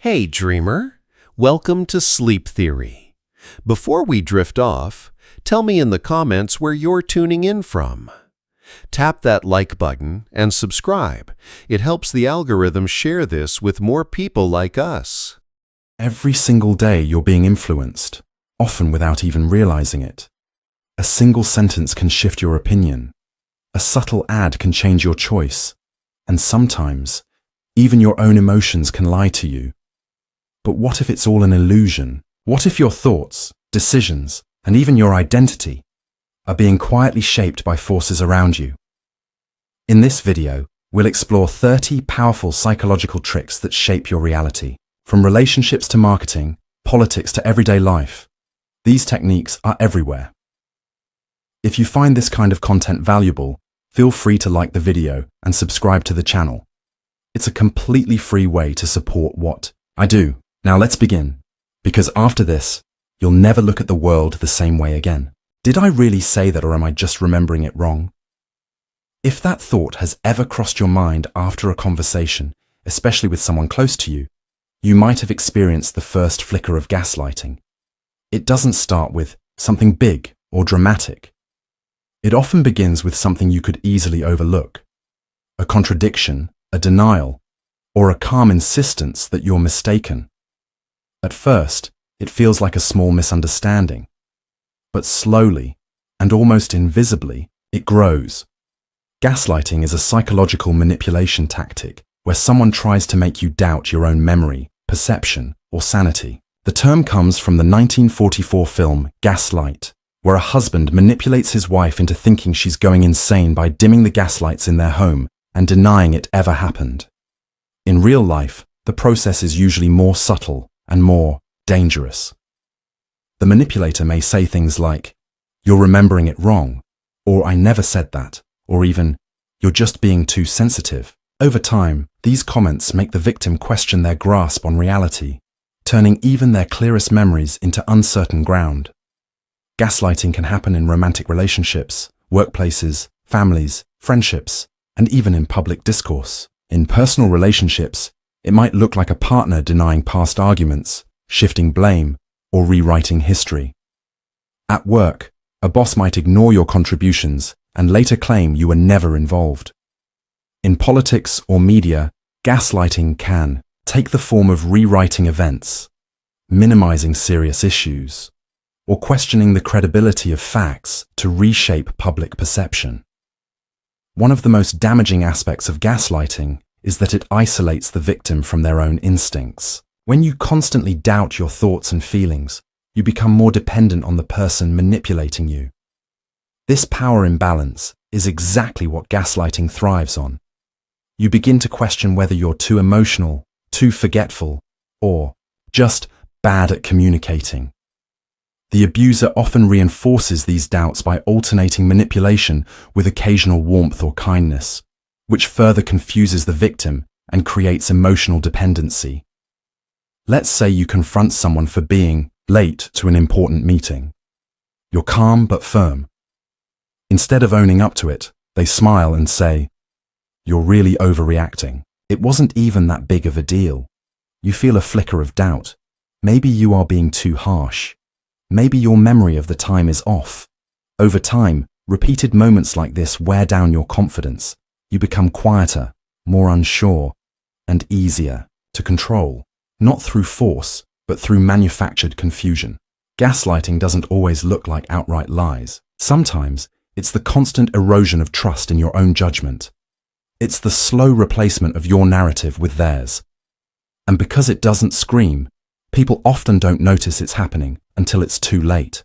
Hey, dreamer. Welcome to Sleep Theory. Before we drift off, tell me in the comments where you're tuning in from. Tap that like button and subscribe. It helps the algorithm share this with more people like us. Every single day you're being influenced, often without even realizing it. A single sentence can shift your opinion. A subtle ad can change your choice. And sometimes, even your own emotions can lie to you. But what if it's all an illusion? What if your thoughts, decisions, and even your identity are being quietly shaped by forces around you? In this video, we'll explore 30 powerful psychological tricks that shape your reality. From relationships to marketing, politics to everyday life, these techniques are everywhere. If you find this kind of content valuable, feel free to like the video and subscribe to the channel. It's a completely free way to support what I do. Now let's begin, because after this, you'll never look at the world the same way again. Did I really say that, or am I just remembering it wrong? If that thought has ever crossed your mind after a conversation, especially with someone close to you, you might have experienced the first flicker of gaslighting. It doesn't start with something big or dramatic. It often begins with something you could easily overlook. A contradiction, a denial, or a calm insistence that you're mistaken. At first, it feels like a small misunderstanding. But slowly, and almost invisibly, it grows. Gaslighting is a psychological manipulation tactic where someone tries to make you doubt your own memory, perception, or sanity. The term comes from the 1944 film Gaslight, where a husband manipulates his wife into thinking she's going insane by dimming the gaslights in their home and denying it ever happened. In real life, the process is usually more subtle and more dangerous. The manipulator may say things like, "You're remembering it wrong," or "I never said that," or even, "You're just being too sensitive." Over time, these comments make the victim question their grasp on reality, turning even their clearest memories into uncertain ground. Gaslighting can happen in romantic relationships, workplaces, families, friendships, and even in public discourse. In personal relationships, it might look like a partner denying past arguments, shifting blame, or rewriting history. At work, a boss might ignore your contributions and later claim you were never involved. In politics or media, gaslighting can take the form of rewriting events, minimizing serious issues, or questioning the credibility of facts to reshape public perception. One of the most damaging aspects of gaslighting is that it isolates the victim from their own instincts. When you constantly doubt your thoughts and feelings, you become more dependent on the person manipulating you. This power imbalance is exactly what gaslighting thrives on. You begin to question whether you're too emotional, too forgetful, or just bad at communicating. The abuser often reinforces these doubts by alternating manipulation with occasional warmth or kindness, which further confuses the victim and creates emotional dependency. Let's say you confront someone for being late to an important meeting. You're calm but firm. Instead of owning up to it, they smile and say, "You're really overreacting. It wasn't even that big of a deal." You feel a flicker of doubt. Maybe you are being too harsh. Maybe your memory of the time is off. Over time, repeated moments like this wear down your confidence. You become quieter, more unsure, and easier to control, not through force, but through manufactured confusion. Gaslighting doesn't always look like outright lies. Sometimes, it's the constant erosion of trust in your own judgment. It's the slow replacement of your narrative with theirs. And because it doesn't scream, people often don't notice it's happening until it's too late.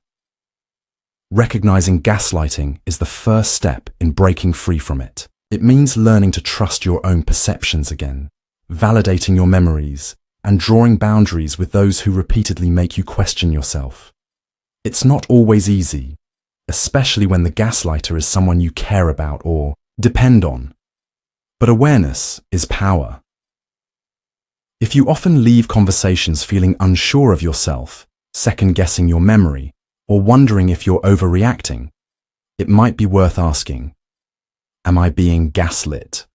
Recognizing gaslighting is the first step in breaking free from it. It means learning to trust your own perceptions again, validating your memories, and drawing boundaries with those who repeatedly make you question yourself. It's not always easy, especially when the gaslighter is someone you care about or depend on. But awareness is power. If you often leave conversations feeling unsure of yourself, second-guessing your memory, or wondering if you're overreacting, it might be worth asking, am I being gaslit?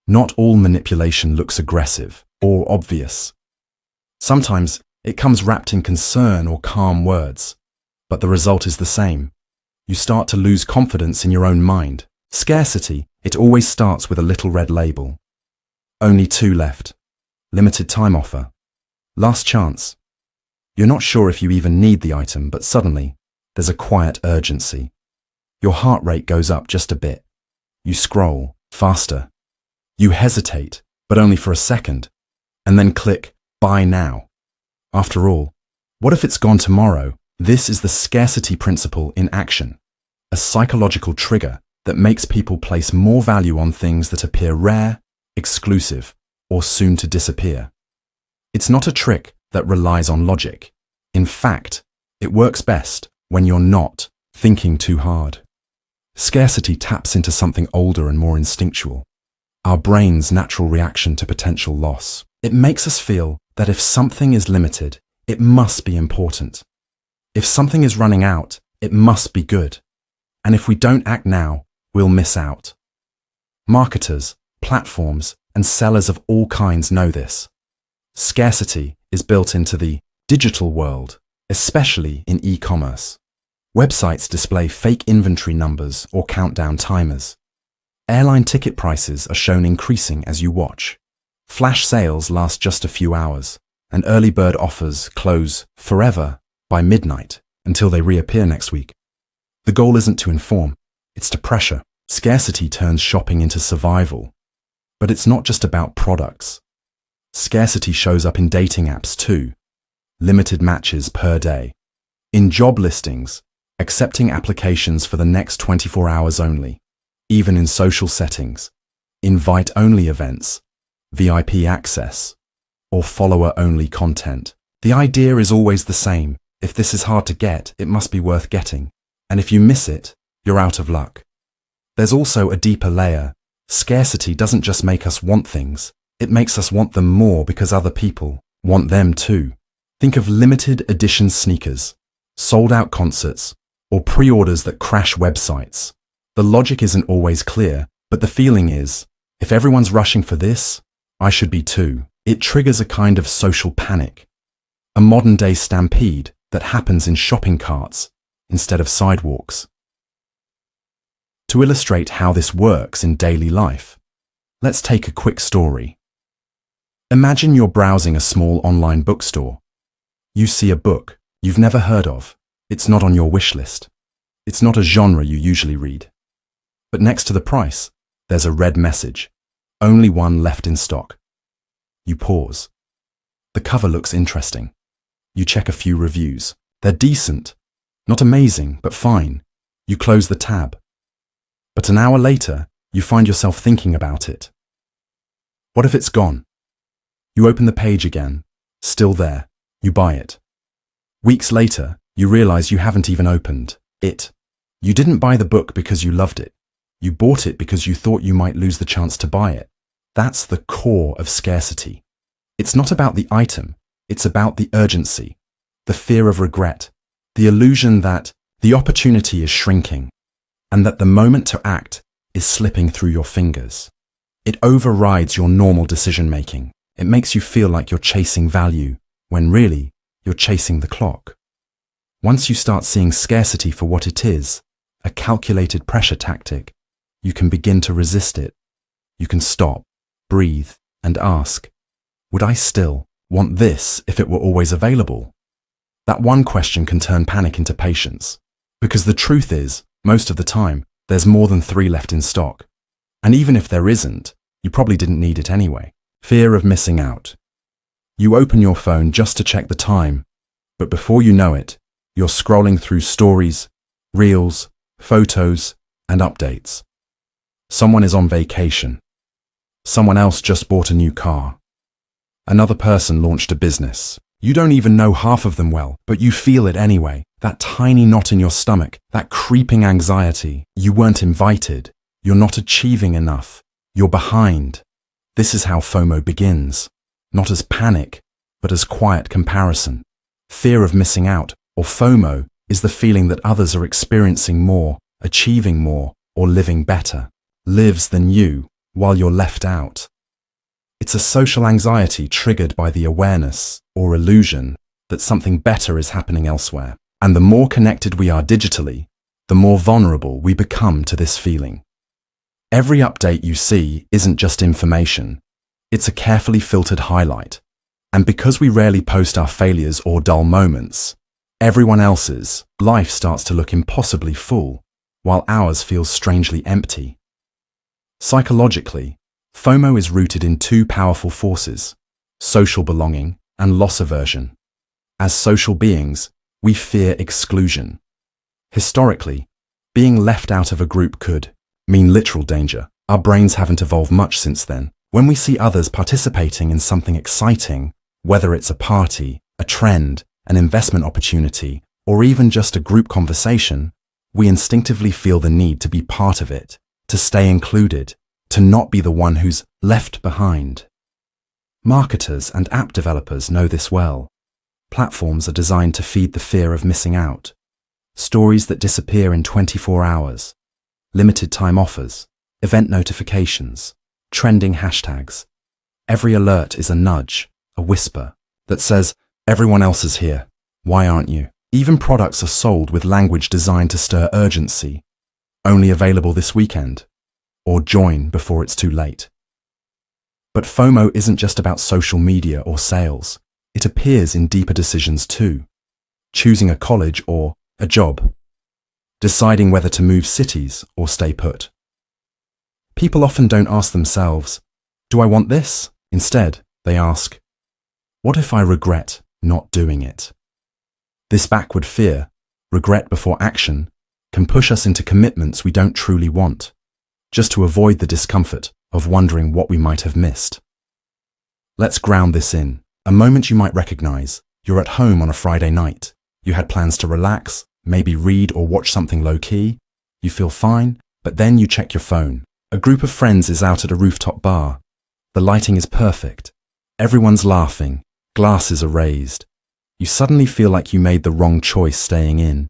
Not all manipulation looks aggressive. or obvious. Sometimes it comes wrapped in concern or calm words, but the result is the same. You start to lose confidence in your own mind. Scarcity, it always starts with a little red label. Only 2 left. Limited time offer. Last chance. You're not sure if you even need the item, but suddenly, there's a quiet urgency. Your heart rate goes up just a bit. You scroll faster. You hesitate, but only for a second, and then click Buy Now. After all, what if it's gone tomorrow? This is the scarcity principle in action, a psychological trigger that makes people place more value on things that appear rare, exclusive, or soon to disappear. It's not a trick that relies on logic. In fact, it works best when you're not thinking too hard. Scarcity taps into something older and more instinctual, our brain's natural reaction to potential loss. It makes us feel that if something is limited, it must be important. If something is running out, it must be good. And if we don't act now, we'll miss out. Marketers, platforms, and sellers of all kinds know this. Scarcity is built into the digital world, especially in e-commerce. Websites display fake inventory numbers or countdown timers. Airline ticket prices are shown increasing as you watch. Flash sales last just a few hours, and early bird offers close forever by midnight until they reappear next week. The goal isn't to inform, it's to pressure. Scarcity turns shopping into survival. But it's not just about products. Scarcity shows up in dating apps too. Limited matches per day. In job listings, accepting applications for the next 24 hours only. Even in social settings, invite-only events, VIP access, or follower-only content. The idea is always the same. If this is hard to get, it must be worth getting. And if you miss it, you're out of luck. There's also a deeper layer. Scarcity doesn't just make us want things, it makes us want them more because other people want them too. Think of limited edition sneakers, sold-out concerts, or pre-orders that crash websites. The logic isn't always clear, but the feeling is, if everyone's rushing for this, I should be too. It triggers a kind of social panic, a modern-day stampede that happens in shopping carts instead of sidewalks. To illustrate how this works in daily life, let's take a quick story. Imagine you're browsing a small online bookstore. You see a book you've never heard of. It's not on your wish list. It's not a genre you usually read. But next to the price, there's a red message. Only one left in stock. You pause. The cover looks interesting. You check a few reviews. They're decent. Not amazing, but fine. You close the tab. But an hour later, you find yourself thinking about it. What if it's gone? You open the page again. Still there. You buy it. Weeks later, you realize you haven't even opened it. You didn't buy the book because you loved it. You bought it because you thought you might lose the chance to buy it. That's the core of scarcity. It's not about the item. It's about the urgency, the fear of regret, the illusion that the opportunity is shrinking, and that the moment to act is slipping through your fingers. It overrides your normal decision-making. It makes you feel like you're chasing value, when really, you're chasing the clock. Once you start seeing scarcity for what it is, a calculated pressure tactic, you can begin to resist it. You can stop, breathe, and ask, would I still want this if it were always available? That one question can turn panic into patience. Because the truth is, most of the time, there's more than 3 left in stock. And even if there isn't, you probably didn't need it anyway. Fear of missing out. You open your phone just to check the time, but before you know it, you're scrolling through stories, reels, photos, and updates. Someone is on vacation. Someone else just bought a new car. Another person launched a business. You don't even know half of them well, but you feel it anyway. That tiny knot in your stomach, that creeping anxiety. You weren't invited. You're not achieving enough. You're behind. This is how FOMO begins. Not as panic, but as quiet comparison. Fear of missing out, or FOMO, is the feeling that others are experiencing more, achieving more, or living better. Lives than you, while you're left out. It's a social anxiety triggered by the awareness or illusion that something better is happening elsewhere. And the more connected we are digitally, the more vulnerable we become to this feeling. Every update you see isn't just information, it's a carefully filtered highlight. And because we rarely post our failures or dull moments, everyone else's life starts to look impossibly full, while ours feels strangely empty. Psychologically, FOMO is rooted in two powerful forces: social belonging and loss aversion. As social beings, we fear exclusion. Historically, being left out of a group could mean literal danger. Our brains haven't evolved much since then. When we see others participating in something exciting, whether it's a party, a trend, an investment opportunity, or even just a group conversation, we instinctively feel the need to be part of it, to stay included, to not be the one who's left behind. Marketers and app developers know this well. Platforms are designed to feed the fear of missing out. Stories that disappear in 24 hours, limited time offers, event notifications, trending hashtags. Every alert is a nudge, a whisper, that says, everyone else is here, why aren't you? Even products are sold with language designed to stir urgency. Only available this weekend, or join before it's too late. But FOMO isn't just about social media or sales. It appears in deeper decisions too. Choosing a college or a job. Deciding whether to move cities or stay put. People often don't ask themselves, do I want this? Instead, they ask, what if I regret not doing it? This backward fear, regret before action, can push us into commitments we don't truly want, just to avoid the discomfort of wondering what we might have missed. Let's ground this in. A moment you might recognize. You're at home on a Friday night. You had plans to relax, maybe read or watch something low-key. You feel fine, but then you check your phone. A group of friends is out at a rooftop bar. The lighting is perfect. Everyone's laughing. Glasses are raised. You suddenly feel like you made the wrong choice staying in.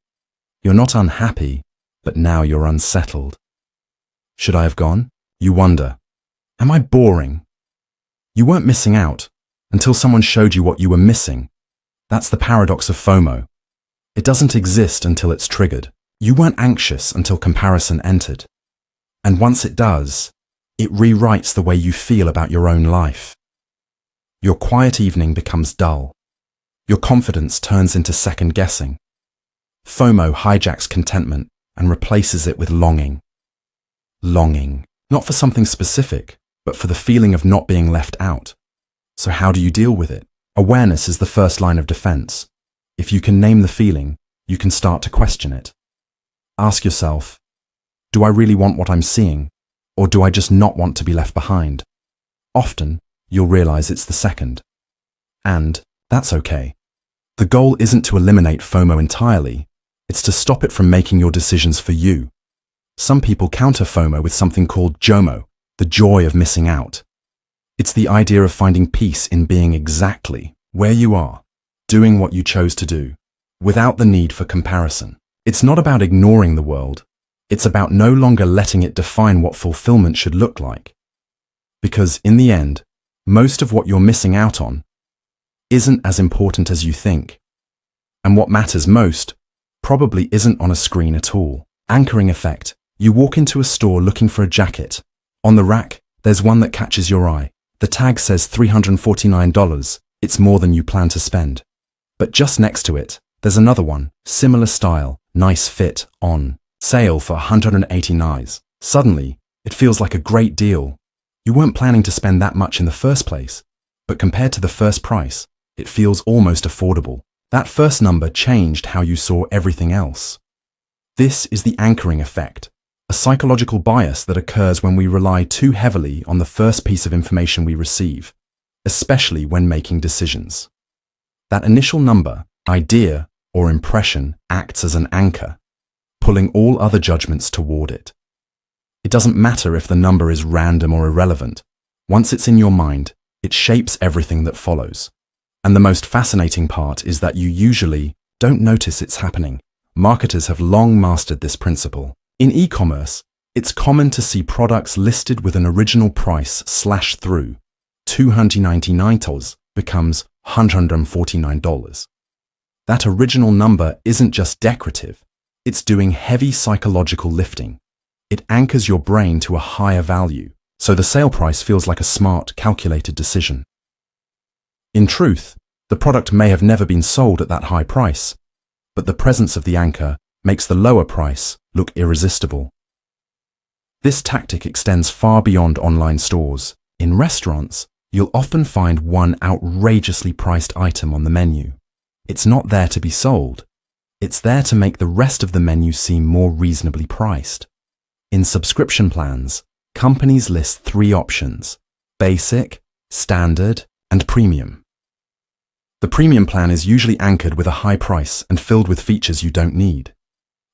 You're not unhappy, but now you're unsettled. Should I have gone? You wonder. Am I boring? You weren't missing out until someone showed you what you were missing. That's the paradox of FOMO. It doesn't exist until it's triggered. You weren't anxious until comparison entered. And once it does, it rewrites the way you feel about your own life. Your quiet evening becomes dull. Your confidence turns into second guessing. FOMO hijacks contentment and replaces it with longing. Longing, not for something specific, but for the feeling of not being left out. So how do you deal with it? Awareness is the first line of defense. If you can name the feeling, you can start to question it. Ask yourself, do I really want what I'm seeing, or do I just not want to be left behind? Often, you'll realize it's the second. And that's okay. The goal isn't to eliminate FOMO entirely, it's to stop it from making your decisions for you. Some people counter FOMO with something called JOMO, the joy of missing out. It's the idea of finding peace in being exactly where you are, doing what you chose to do, without the need for comparison. It's not about ignoring the world, it's about no longer letting it define what fulfillment should look like. Because in the end, most of what you're missing out on isn't as important as you think. And what matters most probably isn't on a screen at all. Anchoring effect. You walk into a store looking for a jacket. On the rack, there's one that catches your eye. The tag says $349. It's more than you plan to spend. But just next to it, there's another one, similar style, nice fit, on sale for $189. Suddenly, it feels like a great deal. You weren't planning to spend that much in the first place, but compared to the first price, it feels almost affordable. That first number changed how you saw everything else. This is the anchoring effect, a psychological bias that occurs when we rely too heavily on the first piece of information we receive, especially when making decisions. That initial number, idea, or impression acts as an anchor, pulling all other judgments toward it. It doesn't matter if the number is random or irrelevant. Once it's in your mind, it shapes everything that follows. And the most fascinating part is that you usually don't notice it's happening. Marketers have long mastered this principle. In e-commerce, it's common to see products listed with an original price slashed through, $299 becomes $149. That original number isn't just decorative, it's doing heavy psychological lifting. It anchors your brain to a higher value, so the sale price feels like a smart, calculated decision. In truth, the product may have never been sold at that high price, but the presence of the anchor makes the lower price look irresistible. This tactic extends far beyond online stores. In restaurants, you'll often find one outrageously priced item on the menu. It's not there to be sold. It's there to make the rest of the menu seem more reasonably priced. In subscription plans, companies list 3 options: basic, standard, and premium. The premium plan is usually anchored with a high price and filled with features you don't need.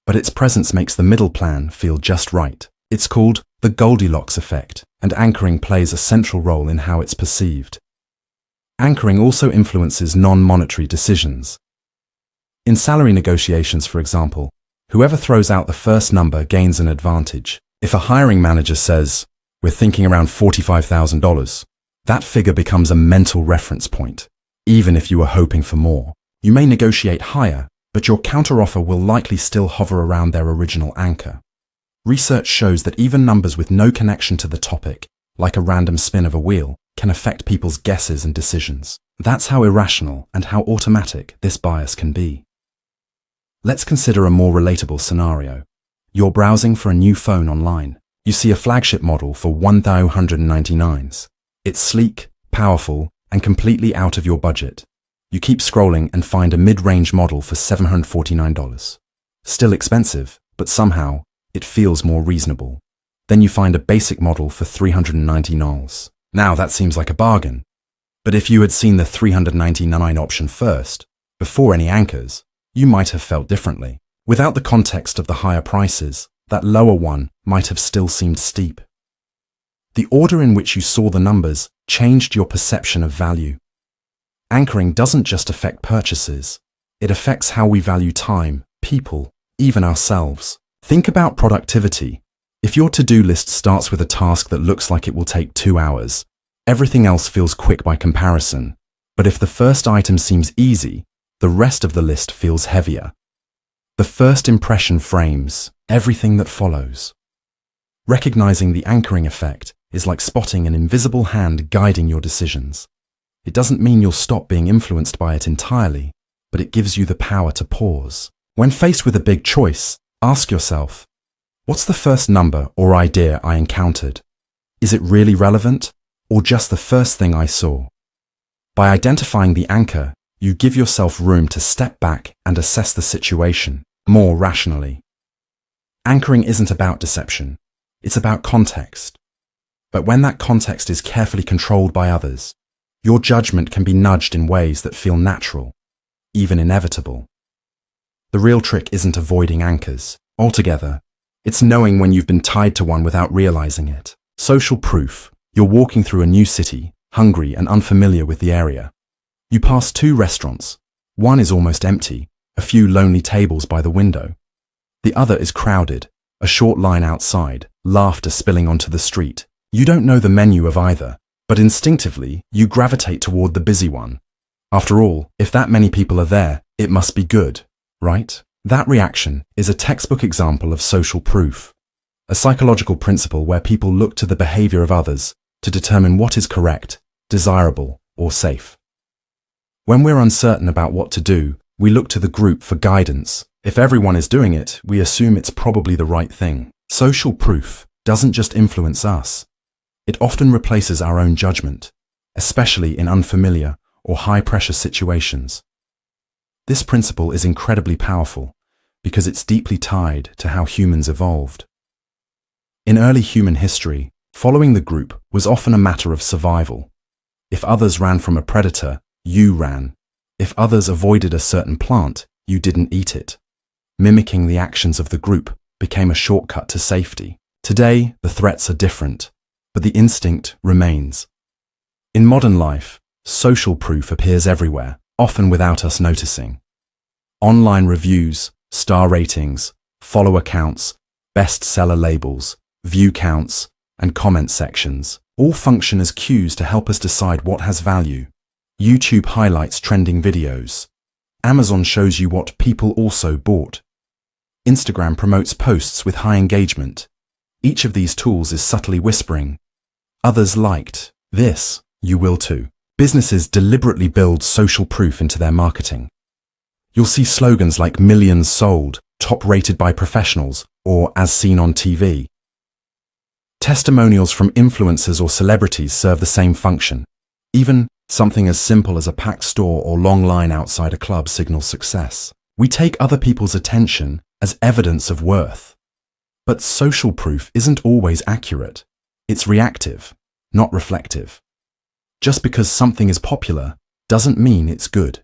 But its presence makes the middle plan feel just right. It's called the Goldilocks effect, and anchoring plays a central role in how it's perceived. Anchoring also influences non-monetary decisions. In salary negotiations, for example, whoever throws out the first number gains an advantage. If a hiring manager says, "We're thinking around $45,000, that figure becomes a mental reference point. Even if you were hoping for more, you may negotiate higher, but your counteroffer will likely still hover around their original anchor. Research shows that even numbers with no connection to the topic, like a random spin of a wheel, can affect people's guesses and decisions. That's how irrational and how automatic this bias can be. Let's consider a more relatable scenario. You're browsing for a new phone online. You see a flagship model for $1,199. It's sleek, powerful, and completely out of your budget. You keep scrolling and find a mid-range model for $749. Still expensive, but somehow it feels more reasonable. Then you find a basic model for $390. Now that seems like a bargain. But if you had seen the $399 option first, before any anchors, you might have felt differently. Without the context of the higher prices, that lower one might have still seemed steep. The order in which you saw the numbers changed your perception of value. Anchoring doesn't just affect purchases. It affects how we value time, people, even ourselves. Think about productivity. If your to-do list starts with a task that looks like it will take 2 hours, everything else feels quick by comparison. But if the first item seems easy, the rest of the list feels heavier. The first impression frames everything that follows. Recognizing the anchoring effect is like spotting an invisible hand guiding your decisions. It doesn't mean you'll stop being influenced by it entirely, but it gives you the power to pause. When faced with a big choice, ask yourself, what's the first number or idea I encountered? Is it really relevant, or just the first thing I saw? By identifying the anchor, you give yourself room to step back and assess the situation more rationally. Anchoring isn't about deception, it's about context. But when that context is carefully controlled by others, your judgment can be nudged in ways that feel natural, even inevitable. The real trick isn't avoiding anchors altogether. It's knowing when you've been tied to one without realizing it. Social proof. You're walking through a new city, hungry and unfamiliar with the area. You pass 2 restaurants. One is almost empty, a few lonely tables by the window. The other is crowded, a short line outside, laughter spilling onto the street. You don't know the menu of either, but instinctively you gravitate toward the busy one. After all, if that many people are there, it must be good, right? That reaction is a textbook example of social proof, a psychological principle where people look to the behavior of others to determine what is correct, desirable, or safe. When we're uncertain about what to do, we look to the group for guidance. If everyone is doing it, we assume it's probably the right thing. Social proof doesn't just influence us. It often replaces our own judgment, especially in unfamiliar or high-pressure situations. This principle is incredibly powerful because it's deeply tied to how humans evolved. In early human history, following the group was often a matter of survival. If others ran from a predator, you ran. If others avoided a certain plant, you didn't eat it. Mimicking the actions of the group became a shortcut to safety. Today, the threats are different, but the instinct remains. In modern life, social proof appears everywhere, often without us noticing. Online reviews, star ratings, follower counts, bestseller labels, view counts, and comment sections. All function as cues to help us decide what has value. YouTube highlights trending videos. Amazon shows you what people also bought. Instagram promotes posts with high engagement. Each of these tools is subtly whispering, "Others liked this, you will too." Businesses deliberately build social proof into their marketing. You'll see slogans like "millions sold," "top rated by professionals," or "as seen on TV." Testimonials from influencers or celebrities serve the same function. Even something as simple as a packed store or long line outside a club signals success. We take other people's attention as evidence of worth. But social proof isn't always accurate. It's reactive, not reflective. Just because something is popular doesn't mean it's good.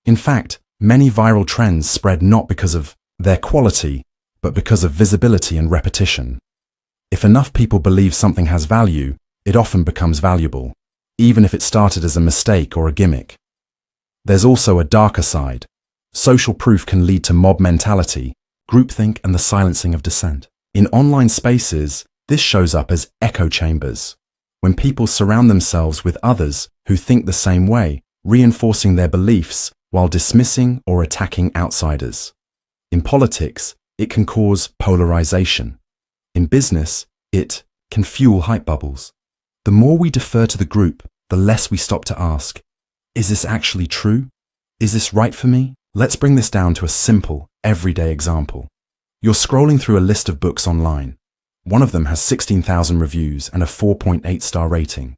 In fact, many viral trends spread not because of their quality, but because of visibility and repetition. If enough people believe something has value, it often becomes valuable, even if it started as a mistake or a gimmick. There's also a darker side. Social proof can lead to mob mentality, groupthink, and the silencing of dissent. In online spaces, this shows up as echo chambers, when people surround themselves with others who think the same way, reinforcing their beliefs while dismissing or attacking outsiders. In politics, it can cause polarization. In business, it can fuel hype bubbles. The more we defer to the group, the less we stop to ask, is this actually true? Is this right for me? Let's bring this down to a simple, everyday example. You're scrolling through a list of books online. One of them has 16,000 reviews and a 4.8-star rating.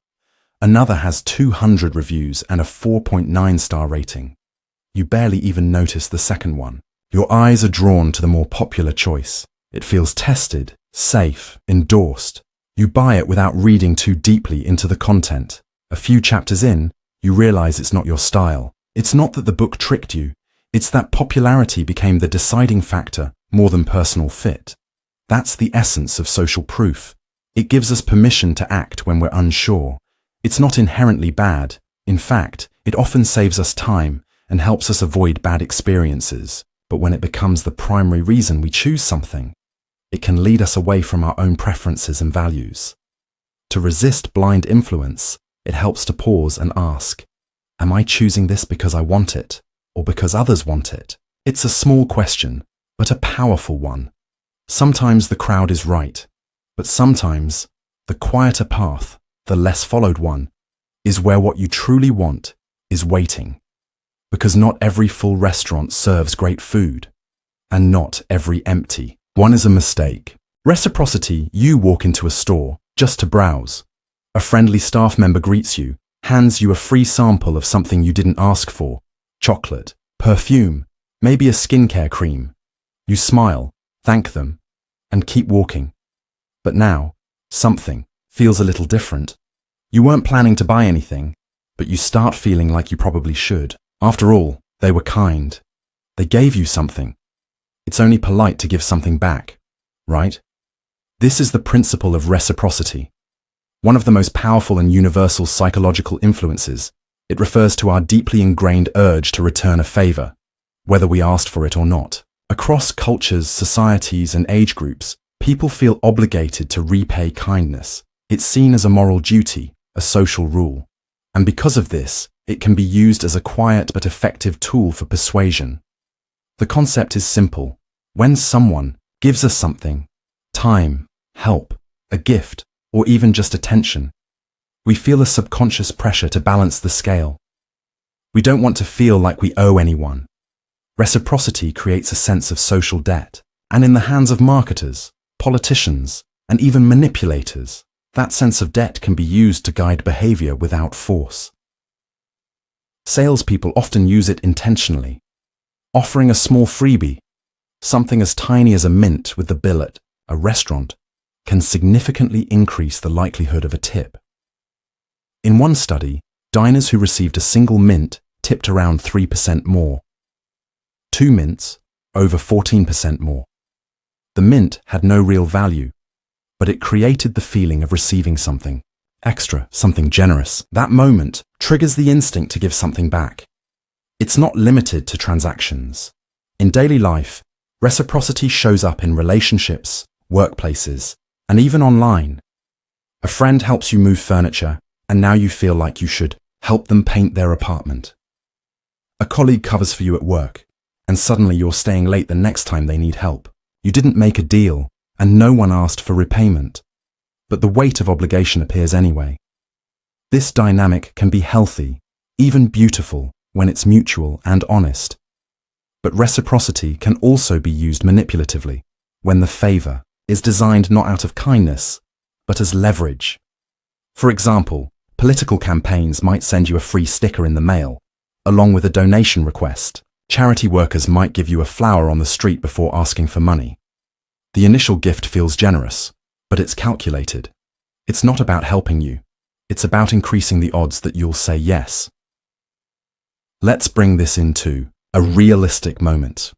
Another has 200 reviews and a 4.9-star rating. You barely even notice the second one. Your eyes are drawn to the more popular choice. It feels tested, safe, endorsed. You buy it without reading too deeply into the content. A few chapters in, you realize it's not your style. It's not that the book tricked you. It's that popularity became the deciding factor more than personal fit. That's the essence of social proof. It gives us permission to act when we're unsure. It's not inherently bad. In fact, it often saves us time and helps us avoid bad experiences. But when it becomes the primary reason we choose something, it can lead us away from our own preferences and values. To resist blind influence, it helps to pause and ask, am I choosing this because I want it, or because others want it? It's a small question, but a powerful one. Sometimes the crowd is right, but sometimes the quieter path, the less followed one, is where what you truly want is waiting. Because not every full restaurant serves great food, and not every empty one is a mistake. Reciprocity: you walk into a store just to browse. A friendly staff member greets you, hands you a free sample of something you didn't ask for: chocolate, perfume, maybe a skincare cream. You smile, thank them, and keep walking. But now, something feels a little different. You weren't planning to buy anything, but you start feeling like you probably should. After all, they were kind. They gave you something. It's only polite to give something back, right? This is the principle of reciprocity. One of the most powerful and universal psychological influences. It refers to our deeply ingrained urge to return a favor, whether we asked for it or not. Across cultures, societies, and age groups, people feel obligated to repay kindness. It's seen as a moral duty, a social rule. And because of this, it can be used as a quiet but effective tool for persuasion. The concept is simple. When someone gives us something, time, help, a gift, or even just attention, we feel a subconscious pressure to balance the scale. We don't want to feel like we owe anyone. Reciprocity creates a sense of social debt, and in the hands of marketers, politicians, and even manipulators, that sense of debt can be used to guide behavior without force. Salespeople often use it intentionally, offering a small freebie, something as tiny as a mint with the bill at a restaurant, can significantly increase the likelihood of a tip. In one study, diners who received a single mint tipped around 3% more. 2 mints, over 14% more. The mint had no real value, but it created the feeling of receiving something extra, something generous. That moment triggers the instinct to give something back. It's not limited to transactions. In daily life, reciprocity shows up in relationships, workplaces, and even online. A friend helps you move furniture, and now you feel like you should help them paint their apartment. A colleague covers for you at work, and suddenly you're staying late the next time they need help. You didn't make a deal, and no one asked for repayment. But the weight of obligation appears anyway. This dynamic can be healthy, even beautiful, when it's mutual and honest. But reciprocity can also be used manipulatively, when the favor is designed not out of kindness, but as leverage. For example, political campaigns might send you a free sticker in the mail, along with a donation request. Charity workers might give you a flower on the street before asking for money. The initial gift feels generous, but it's calculated. It's not about helping you. It's about increasing the odds that you'll say yes. Let's bring this into a realistic moment.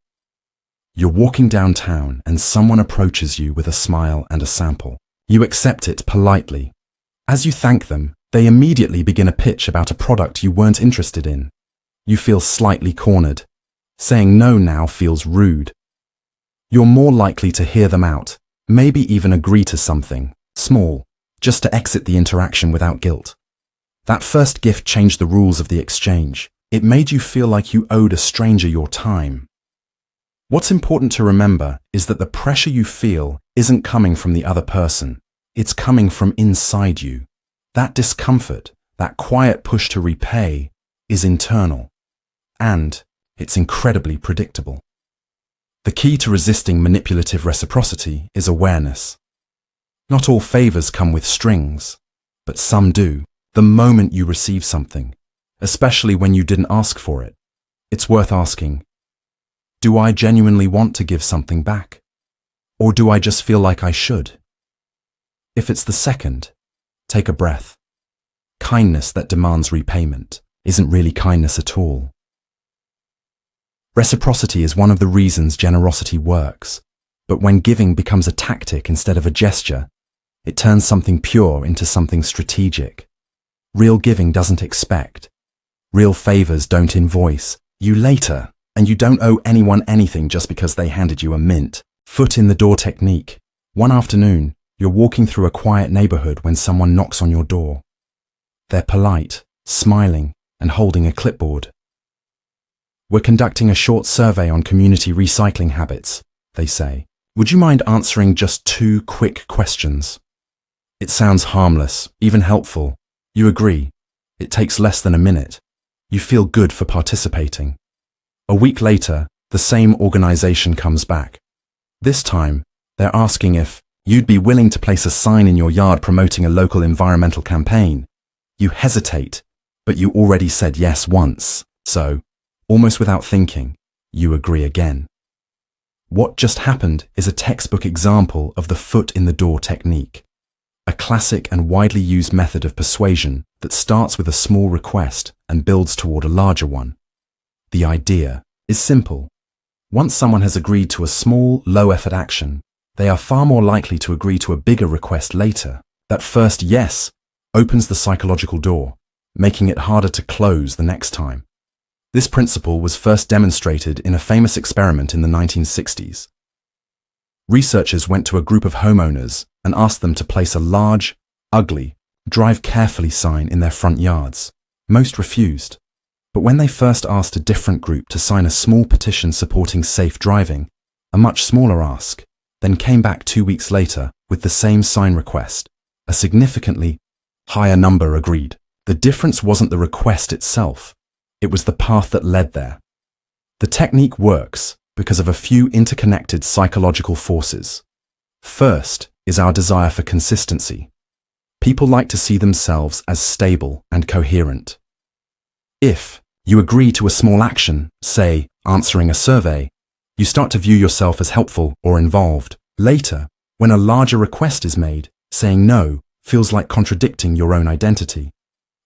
You're walking downtown and someone approaches you with a smile and a sample. You accept it politely. As you thank them, they immediately begin a pitch about a product you weren't interested in. You feel slightly cornered. Saying no now feels rude. You're more likely to hear them out, maybe even agree to something small, just to exit the interaction without guilt. That first gift changed the rules of the exchange. It made you feel like you owed a stranger your time. What's important to remember is that the pressure you feel isn't coming from the other person. It's coming from inside you. That discomfort, that quiet push to repay, is internal. And it's incredibly predictable. The key to resisting manipulative reciprocity is awareness. Not all favors come with strings, but some do. The moment you receive something, especially when you didn't ask for it, it's worth asking, do I genuinely want to give something back? Or do I just feel like I should? If it's the second, take a breath. Kindness that demands repayment isn't really kindness at all. Reciprocity is one of the reasons generosity works, but when giving becomes a tactic instead of a gesture, it turns something pure into something strategic. Real giving doesn't expect. Real favors don't invoice you later, and you don't owe anyone anything just because they handed you a mint. Foot in the door technique. One afternoon, you're walking through a quiet neighborhood when someone knocks on your door. They're polite, smiling, and holding a clipboard. We're conducting a short survey on community recycling habits, they say. Would you mind answering just 2 quick questions? It sounds harmless, even helpful. You agree. It takes less than a minute. You feel good for participating. A week later, the same organization comes back. This time, they're asking if you'd be willing to place a sign in your yard promoting a local environmental campaign. You hesitate, but you already said yes once, so almost without thinking, you agree again. What just happened is a textbook example of the foot in the door technique, a classic and widely used method of persuasion that starts with a small request and builds toward a larger one. The idea is simple. Once someone has agreed to a small, low-effort action, they are far more likely to agree to a bigger request later. That first yes opens the psychological door, making it harder to close the next time. This principle was first demonstrated in a famous experiment in the 1960s. Researchers went to a group of homeowners and asked them to place a large, ugly, "Drive carefully" sign in their front yards. Most refused. But when they first asked a different group to sign a small petition supporting safe driving, a much smaller ask, then came back 2 weeks later with the same sign request, a significantly higher number agreed. The difference wasn't the request itself. It was the path that led there. The technique works because of a few interconnected psychological forces. First is our desire for consistency. People like to see themselves as stable and coherent. If you agree to a small action, say answering a survey, you start to view yourself as helpful or involved. Later, when a larger request is made, saying no feels like contradicting your own identity.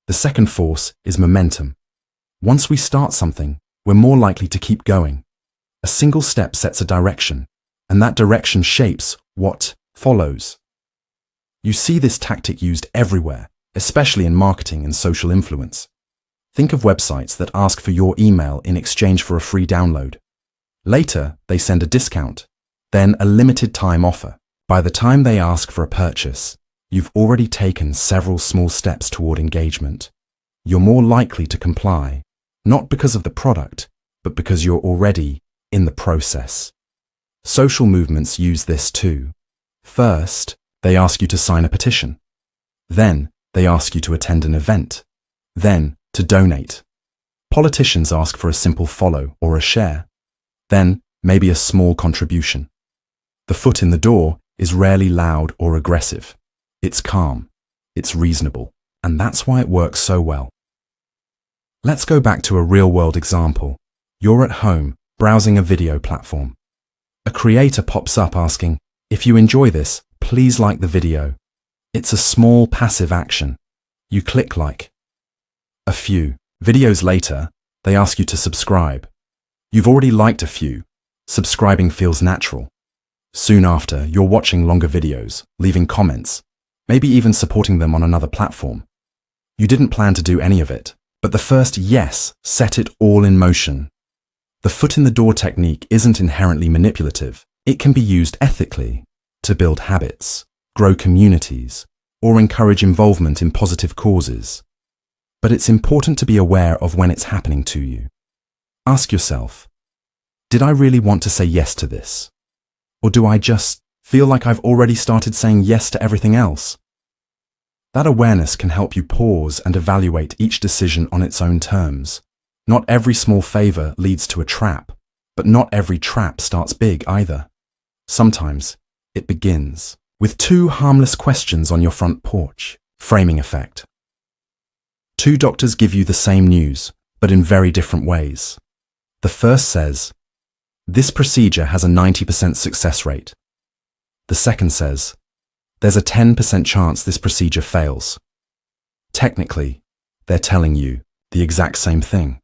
The second force is momentum. Once we start something, we're more likely to keep going. A single step sets a direction, and that direction shapes what follows. You see this tactic used everywhere, especially in marketing and social influence. Think of websites that ask for your email in exchange for a free download. Later, they send a discount, then a limited time offer. By the time they ask for a purchase, you've already taken several small steps toward engagement. You're more likely to comply, not because of the product, but because you're already in the process. Social movements use this too. First, they ask you to sign a petition. Then, they ask you to attend an event. Then, to donate. Politicians ask for a simple follow or a share. Then, maybe a small contribution. The foot in the door is rarely loud or aggressive. It's calm. It's reasonable. And that's why it works so well. Let's go back to a real-world example. You're at home, browsing a video platform. A creator pops up asking, "If you enjoy this, please like the video." It's a small passive action. You click like. A few videos later, they ask you to subscribe. You've already liked a few. Subscribing feels natural. Soon after, you're watching longer videos, leaving comments, maybe even supporting them on another platform. You didn't plan to do any of it, but the first yes set it all in motion. The foot in the door technique isn't inherently manipulative. It can be used ethically to build habits, grow communities, or encourage involvement in positive causes. But it's important to be aware of when it's happening to you. Ask yourself, did I really want to say yes to this? Or do I just feel like I've already started saying yes to everything else? That awareness can help you pause and evaluate each decision on its own terms. Not every small favor leads to a trap, but not every trap starts big either. Sometimes it begins with two harmless questions on your front porch. Framing effect. Two doctors give you the same news, but in very different ways. The first says, "This procedure has a 90% success rate." The second says, "There's a 10% chance this procedure fails." Technically, they're telling you the exact same thing.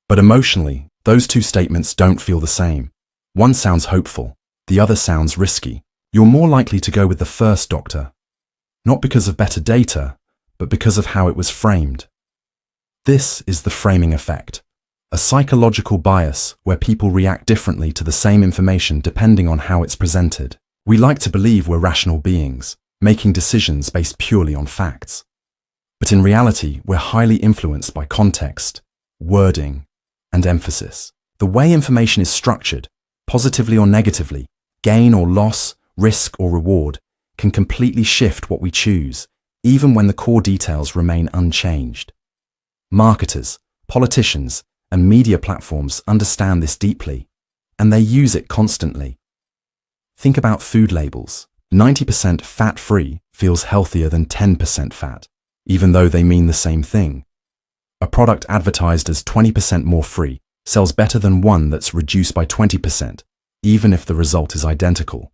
But emotionally, those two statements don't feel the same. One sounds hopeful, the other sounds risky. You're more likely to go with the first doctor, not because of better data, but because of how it was framed. This is the framing effect, a psychological bias where people react differently to the same information depending on how it's presented. We like to believe we're rational beings, making decisions based purely on facts. But in reality, we're highly influenced by context, wording, and emphasis. The way information is structured, positively or negatively, gain or loss, risk or reward, can completely shift what we choose, even when the core details remain unchanged. Marketers, politicians, and media platforms understand this deeply, and they use it constantly. Think about food labels. 90% fat-free feels healthier than 10% fat, even though they mean the same thing. A product advertised as 20% more free sells better than one that's reduced by 20%, even if the result is identical.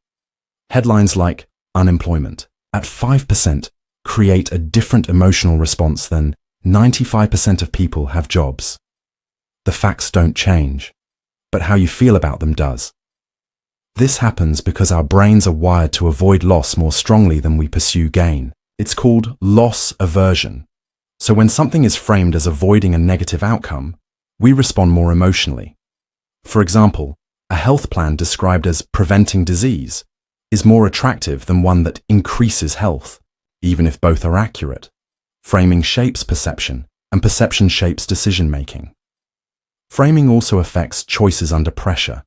Headlines like "Unemployment at 5% create a different emotional response than 95% of people have jobs." The facts don't change, but how you feel about them does. This happens because our brains are wired to avoid loss more strongly than we pursue gain. It's called loss aversion. So when something is framed as avoiding a negative outcome, we respond more emotionally. For example, a health plan described as preventing disease is more attractive than one that increases health, even if both are accurate. Framing shapes perception, and perception shapes decision-making. Framing also affects choices under pressure.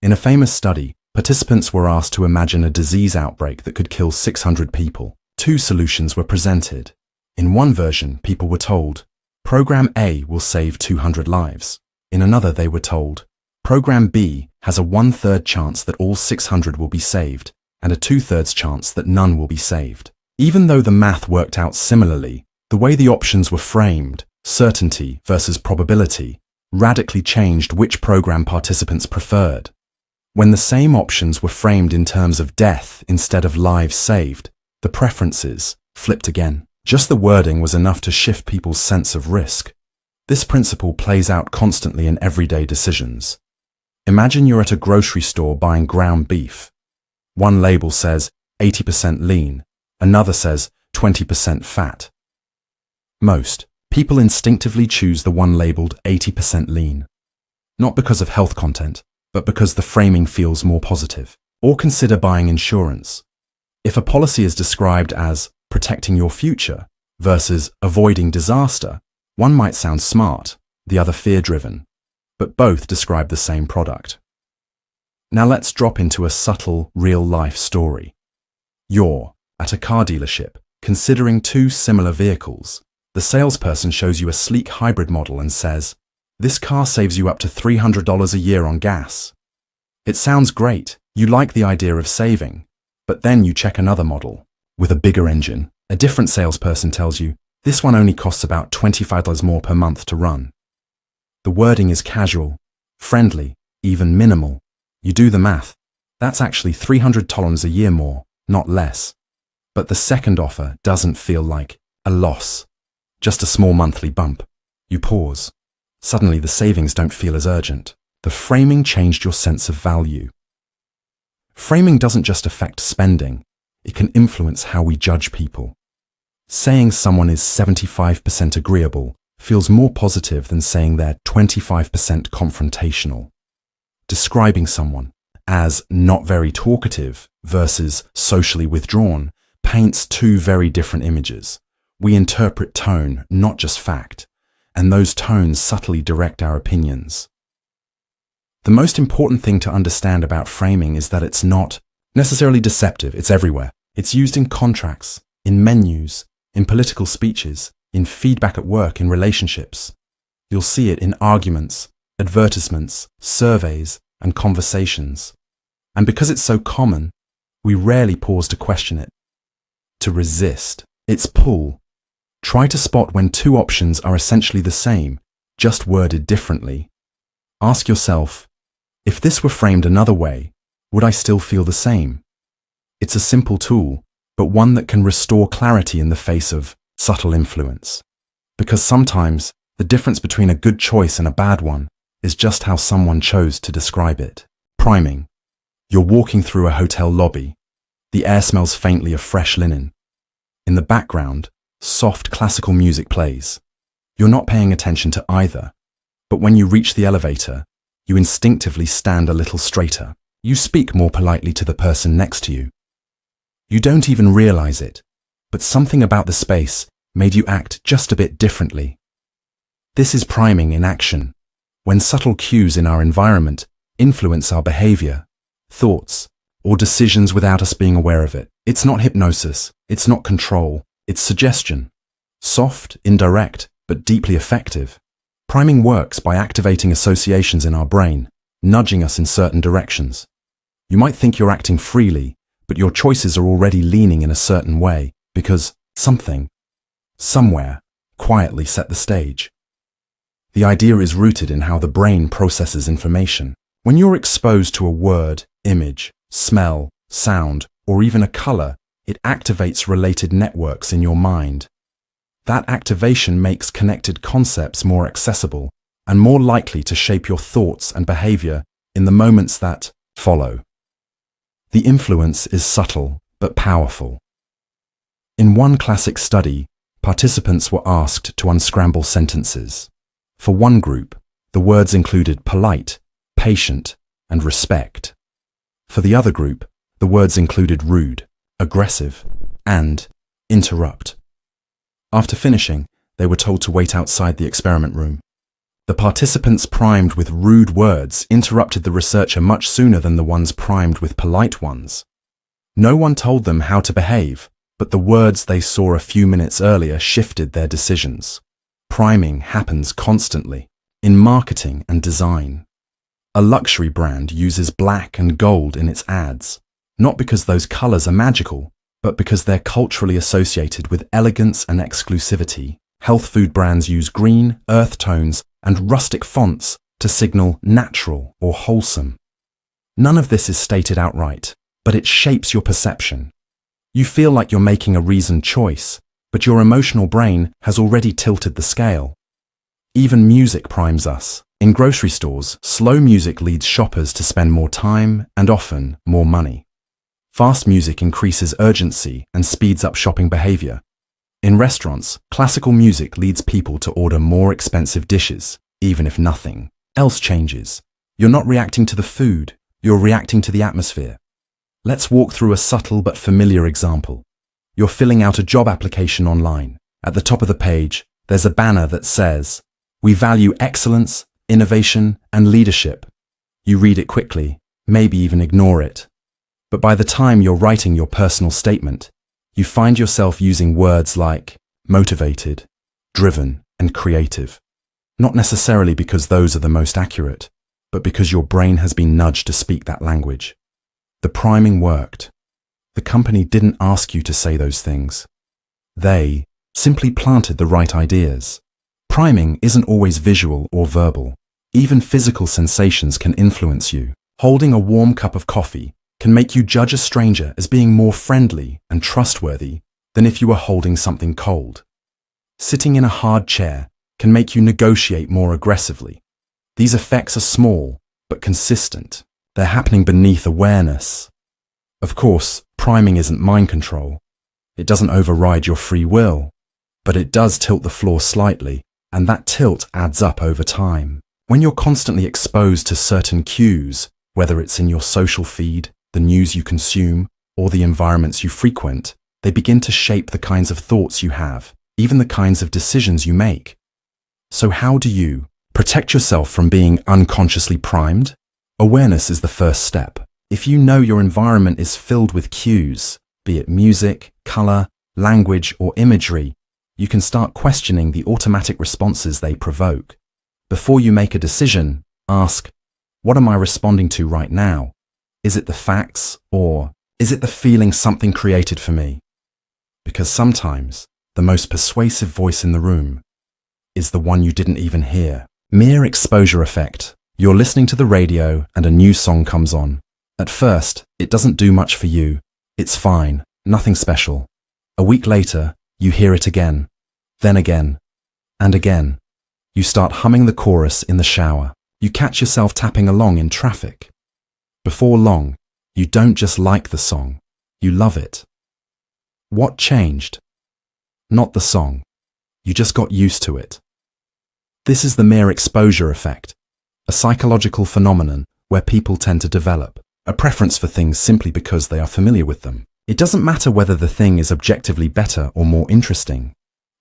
In a famous study, participants were asked to imagine a disease outbreak that could kill 600 people. Two solutions were presented. In one version, people were told, "Program A will save 200 lives." In another, they were told, "Program B has a 1/3 chance that all 600 will be saved, and a 2/3 chance that none will be saved." Even though the math worked out similarly, the way the options were framed, certainty versus probability, radically changed which program participants preferred. When the same options were framed in terms of death instead of lives saved, the preferences flipped again. Just the wording was enough to shift people's sense of risk. This principle plays out constantly in everyday decisions. Imagine you're at a grocery store buying ground beef. One label says 80% lean, another says 20% fat. Most people instinctively choose the one labeled 80% lean, not because of health content, but because the framing feels more positive. Or consider buying insurance. If a policy is described as protecting your future, versus avoiding disaster, one might sound smart, the other fear-driven, but both describe the same product. Now let's drop into a subtle, real-life story. You're at a car dealership, considering two similar vehicles. The salesperson shows you a sleek hybrid model and says, "This car saves you up to $300 a year on gas." It sounds great, you like the idea of saving, but then you check another model with a bigger engine. A different salesperson tells you, "This one only costs about $25 more per month to run." The wording is casual, friendly, even minimal. You do the math. That's actually $300 a year more, not less. But the second offer doesn't feel like a loss, just a small monthly bump. You pause. Suddenly the savings don't feel as urgent. The framing changed your sense of value. Framing doesn't just affect spending, it can influence how we judge people. Saying someone is 75% agreeable feels more positive than saying they're 25% confrontational. Describing someone as not very talkative versus socially withdrawn paints two very different images. We interpret tone, not just fact, and those tones subtly direct our opinions. The most important thing to understand about framing is that it's not necessarily deceptive. It's everywhere. It's used in contracts, in menus, in political speeches, in feedback at work, in relationships. You'll see it in arguments, advertisements, surveys, and conversations. And because it's so common, we rarely pause to question it, to resist its pull. Try to spot when two options are essentially the same, just worded differently. Ask yourself, if this were framed another way, would I still feel the same? It's a simple tool, but one that can restore clarity in the face of subtle influence. Because sometimes the difference between a good choice and a bad one is just how someone chose to describe it. Priming. You're walking through a hotel lobby. The air smells faintly of fresh linen. In the background, soft classical music plays. You're not paying attention to either, but when you reach the elevator, you instinctively stand a little straighter. You speak more politely to the person next to you. You don't even realize it, but something about the space made you act just a bit differently. This is priming in action, when subtle cues in our environment influence our behavior, thoughts, or decisions without us being aware of it. It's not hypnosis, it's not control, it's suggestion. Soft, indirect, but deeply effective. Priming works by activating associations in our brain, nudging us in certain directions. You might think you're acting freely, but your choices are already leaning in a certain way because something, somewhere, quietly set the stage. The idea is rooted in how the brain processes information. When you're exposed to a word, image, smell, sound, or even a color, it activates related networks in your mind. That activation makes connected concepts more accessible and more likely to shape your thoughts and behavior in the moments that follow. The influence is subtle but powerful. In one classic study, participants were asked to unscramble sentences. For one group, the words included polite, patient, and respect. For the other group, the words included rude, aggressive, and interrupt. After finishing, they were told to wait outside the experiment room. The participants primed with rude words interrupted the researcher much sooner than the ones primed with polite ones. No one told them how to behave, but the words they saw a few minutes earlier shifted their decisions. Priming happens constantly, in marketing and design. A luxury brand uses black and gold in its ads, not because those colors are magical, but because they're culturally associated with elegance and exclusivity. Health food brands use green, earth tones, and rustic fonts to signal natural or wholesome. None of this is stated outright, but it shapes your perception. You feel like you're making a reasoned choice, but your emotional brain has already tilted the scale. Even music primes us. In grocery stores, slow music leads shoppers to spend more time and often more money. Fast music increases urgency and speeds up shopping behavior. In restaurants, classical music leads people to order more expensive dishes, even if nothing else changes. You're not reacting to the food, you're reacting to the atmosphere. Let's walk through a subtle but familiar example. You're filling out a job application online. At the top of the page, there's a banner that says, "We value excellence, innovation, and leadership." You read it quickly, maybe even ignore it. But by the time you're writing your personal statement, you find yourself using words like motivated, driven, and creative. Not necessarily because those are the most accurate, but because your brain has been nudged to speak that language. The priming worked. The company didn't ask you to say those things. They simply planted the right ideas. Priming isn't always visual or verbal. Even physical sensations can influence you. Holding a warm cup of coffee can make you judge a stranger as being more friendly and trustworthy than if you were holding something cold. Sitting in a hard chair can make you negotiate more aggressively. These effects are small, but consistent. They're happening beneath awareness. Of course, priming isn't mind control. It doesn't override your free will, but it does tilt the floor slightly, and that tilt adds up over time. When you're constantly exposed to certain cues, whether it's in your social feed, the news you consume, or the environments you frequent, they begin to shape the kinds of thoughts you have, even the kinds of decisions you make. So how do you protect yourself from being unconsciously primed? Awareness is the first step. If you know your environment is filled with cues, be it music, color, language, or imagery, you can start questioning the automatic responses they provoke. Before you make a decision, ask, what am I responding to right now? Is it the facts, or is it the feeling something created for me? Because sometimes the most persuasive voice in the room is the one you didn't even hear. Mere exposure effect. You're listening to the radio and a new song comes on. At first, it doesn't do much for you. It's fine, nothing special. A week later, you hear it again, then again, and again. You start humming the chorus in the shower. You catch yourself tapping along in traffic. Before long, you don't just like the song, you love it. What changed? Not the song. You just got used to it. This is the mere exposure effect, a psychological phenomenon where people tend to develop a preference for things simply because they are familiar with them. It doesn't matter whether the thing is objectively better or more interesting.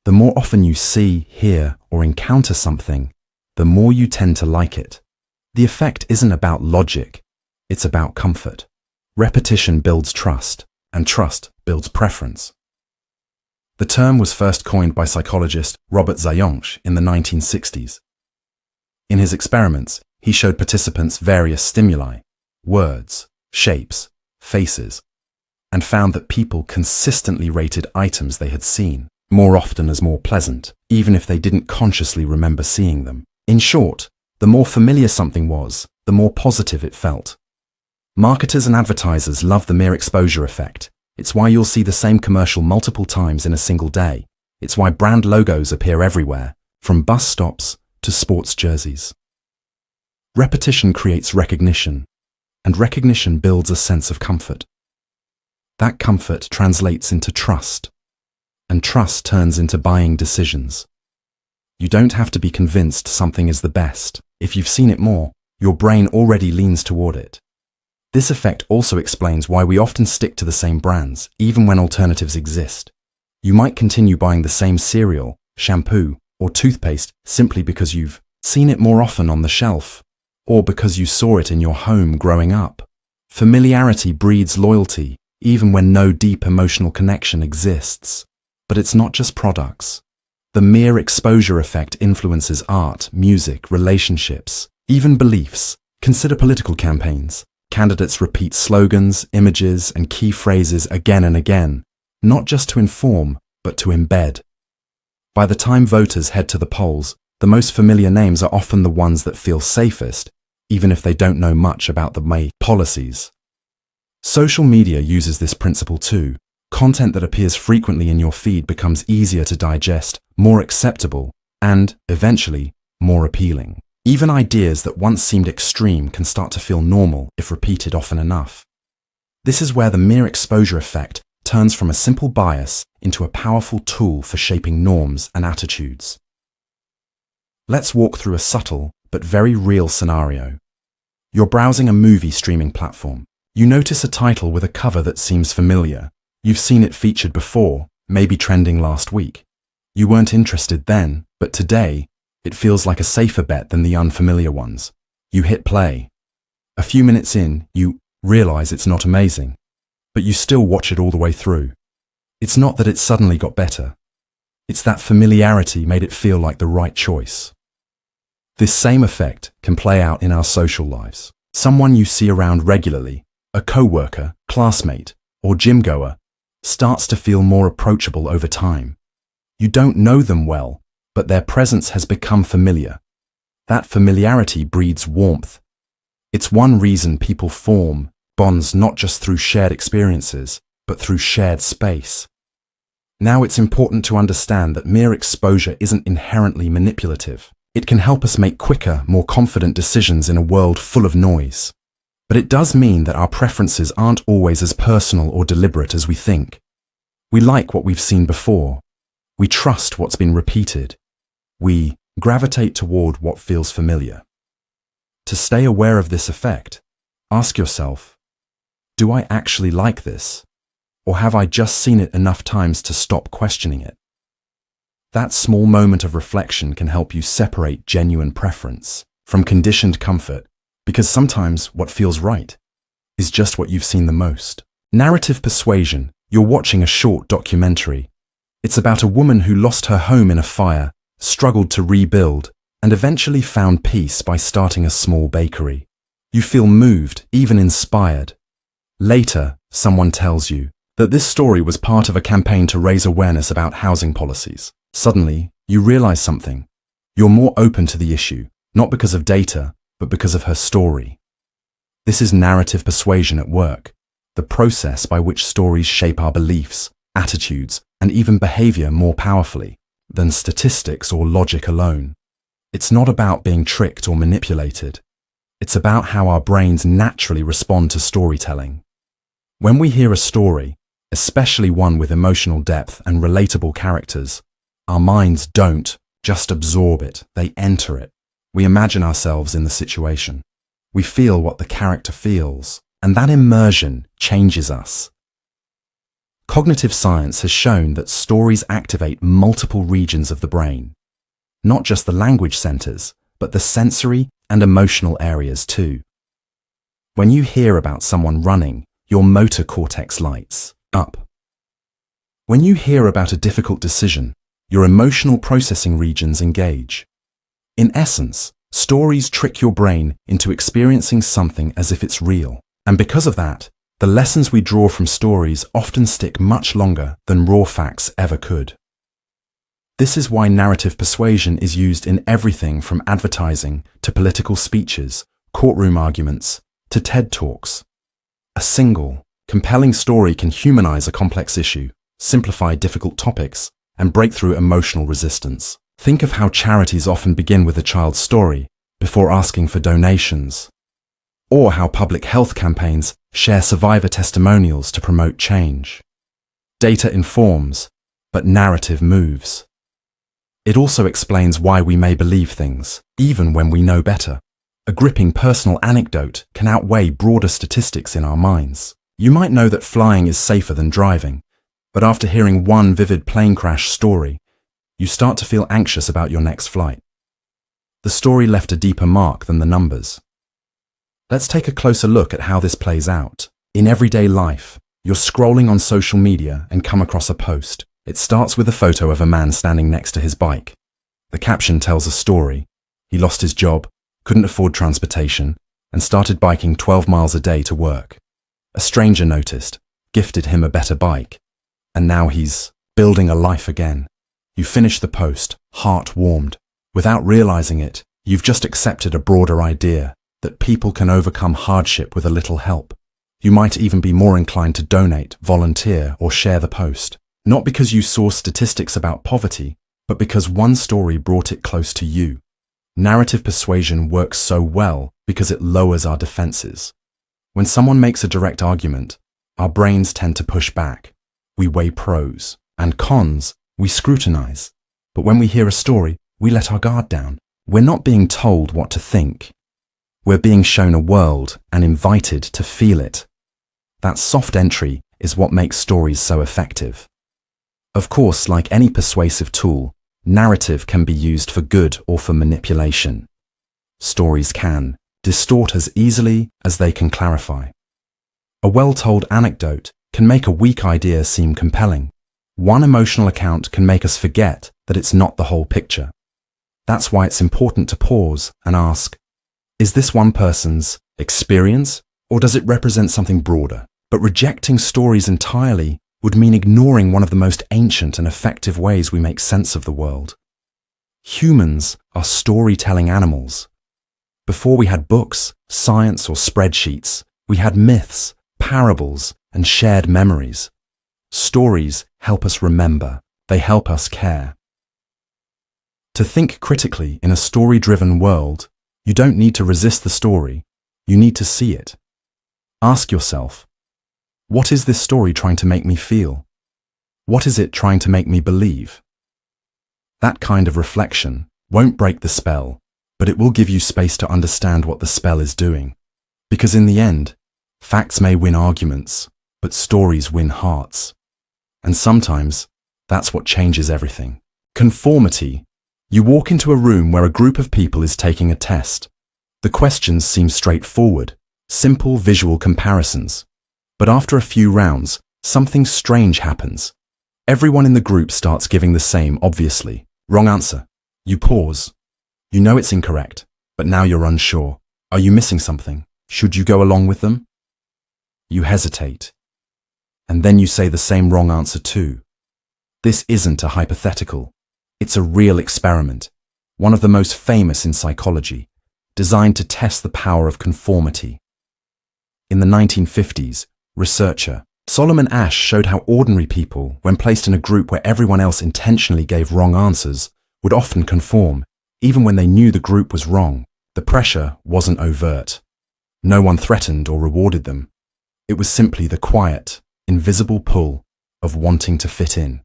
The more often you see, hear, or encounter something, the more you tend to like it. The effect isn't about logic, it's about comfort. Repetition builds trust, and trust builds preference. The term was first coined by psychologist Robert Zajonc in the 1960s. In his experiments, he showed participants various stimuli, words, shapes, faces, and found that people consistently rated items they had seen more often as more pleasant, even if they didn't consciously remember seeing them. In short, the more familiar something was, the more positive it felt. Marketers and advertisers love the mere exposure effect. It's why you'll see the same commercial multiple times in a single day. It's why brand logos appear everywhere, from bus stops to sports jerseys. Repetition creates recognition, and recognition builds a sense of comfort. That comfort translates into trust, and trust turns into buying decisions. You don't have to be convinced something is the best. If you've seen it more, your brain already leans toward it. This effect also explains why we often stick to the same brands, even when alternatives exist. You might continue buying the same cereal, shampoo, or toothpaste simply because you've seen it more often on the shelf, or because you saw it in your home growing up. Familiarity breeds loyalty, even when no deep emotional connection exists. But it's not just products. The mere exposure effect influences art, music, relationships, even beliefs. Consider political campaigns. Candidates repeat slogans, images, and key phrases again and again, not just to inform, but to embed. By the time voters head to the polls, the most familiar names are often the ones that feel safest, even if they don't know much about the main policies. Social media uses this principle too. Content that appears frequently in your feed becomes easier to digest, more acceptable, and, eventually, more appealing. Even ideas that once seemed extreme can start to feel normal if repeated often enough. This is where the mere exposure effect turns from a simple bias into a powerful tool for shaping norms and attitudes. Let's walk through a subtle but very real scenario. You're browsing a movie streaming platform. You notice a title with a cover that seems familiar. You've seen it featured before, maybe trending last week. You weren't interested then, but today, it feels like a safer bet than the unfamiliar ones. You hit play. A few minutes in, you realize it's not amazing, but you still watch it all the way through. It's not that it suddenly got better. It's that familiarity made it feel like the right choice. This same effect can play out in our social lives. Someone you see around regularly, a coworker, classmate, or gym goer, starts to feel more approachable over time. You don't know them well, but their presence has become familiar. That familiarity breeds warmth. It's one reason people form bonds not just through shared experiences, but through shared space. Now it's important to understand that mere exposure isn't inherently manipulative. It can help us make quicker, more confident decisions in a world full of noise. But it does mean that our preferences aren't always as personal or deliberate as we think. We like what we've seen before. We trust what's been repeated. We gravitate toward what feels familiar. To stay aware of this effect, ask yourself, do I actually like this? Or have I just seen it enough times to stop questioning it? That small moment of reflection can help you separate genuine preference from conditioned comfort, because sometimes what feels right is just what you've seen the most. Narrative persuasion. You're watching a short documentary. It's about a woman who lost her home in a fire, struggled to rebuild, and eventually found peace by starting a small bakery. You feel moved, even inspired. Later, someone tells you that this story was part of a campaign to raise awareness about housing policies. Suddenly, you realize something. You're more open to the issue, not because of data, but because of her story. This is narrative persuasion at work, the process by which stories shape our beliefs, attitudes, and even behavior more powerfully than statistics or logic alone. It's not about being tricked or manipulated. It's about how our brains naturally respond to storytelling. When we hear a story, especially one with emotional depth and relatable characters, our minds don't just absorb it, they enter it. We imagine ourselves in the situation. We feel what the character feels, and that immersion changes us. Cognitive science has shown that stories activate multiple regions of the brain, not just the language centers, but the sensory and emotional areas too. When you hear about someone running, your motor cortex lights up. When you hear about a difficult decision, your emotional processing regions engage. In essence, stories trick your brain into experiencing something as if it's real. And because of that, the lessons we draw from stories often stick much longer than raw facts ever could. This is why narrative persuasion is used in everything from advertising to political speeches, courtroom arguments, to TED Talks. A single, compelling story can humanize a complex issue, simplify difficult topics, and break through emotional resistance. Think of how charities often begin with a child's story before asking for donations, or how public health campaigns share survivor testimonials to promote change. Data informs, but narrative moves. It also explains why we may believe things, even when we know better. A gripping personal anecdote can outweigh broader statistics in our minds. You might know that flying is safer than driving, but after hearing one vivid plane crash story, you start to feel anxious about your next flight. The story left a deeper mark than the numbers. Let's take a closer look at how this plays out. In everyday life, you're scrolling on social media and come across a post. It starts with a photo of a man standing next to his bike. The caption tells a story. He lost his job, couldn't afford transportation, and started biking 12 miles a day to work. A stranger noticed, gifted him a better bike, and now he's building a life again. You finish the post, heart warmed. Without realizing it, you've just accepted a broader idea that people can overcome hardship with a little help. You might even be more inclined to donate, volunteer, or share the post. Not because you saw statistics about poverty, but because one story brought it close to you. Narrative persuasion works so well because it lowers our defenses. When someone makes a direct argument, our brains tend to push back. We weigh pros and cons, we scrutinize. But when we hear a story, we let our guard down. We're not being told what to think. We're being shown a world and invited to feel it. That soft entry is what makes stories so effective. Of course, like any persuasive tool, narrative can be used for good or for manipulation. Stories can distort as easily as they can clarify. A well-told anecdote can make a weak idea seem compelling. One emotional account can make us forget that it's not the whole picture. That's why it's important to pause and ask, is this one person's experience, or does it represent something broader? But rejecting stories entirely would mean ignoring one of the most ancient and effective ways we make sense of the world. Humans are storytelling animals. Before we had books, science, or spreadsheets, we had myths, parables, and shared memories. Stories help us remember. They help us care. To think critically in a story-driven world, you don't need to resist the story. You need to see it. Ask yourself, what is this story trying to make me feel? What is it trying to make me believe? That kind of reflection won't break the spell, but it will give you space to understand what the spell is doing. Because in the end, facts may win arguments, but stories win hearts. And sometimes, that's what changes everything. Conformity. You walk into a room where a group of people is taking a test. The questions seem straightforward, simple visual comparisons. But after a few rounds, something strange happens. Everyone in the group starts giving the same, obviously, wrong answer. You pause. You know it's incorrect, but now you're unsure. Are you missing something? Should you go along with them? You hesitate. And then you say the same wrong answer too. This isn't a hypothetical. It's a real experiment, one of the most famous in psychology, designed to test the power of conformity. In the 1950s, researcher Solomon Asch showed how ordinary people, when placed in a group where everyone else intentionally gave wrong answers, would often conform, even when they knew the group was wrong. The pressure wasn't overt. No one threatened or rewarded them. It was simply the quiet, invisible pull of wanting to fit in.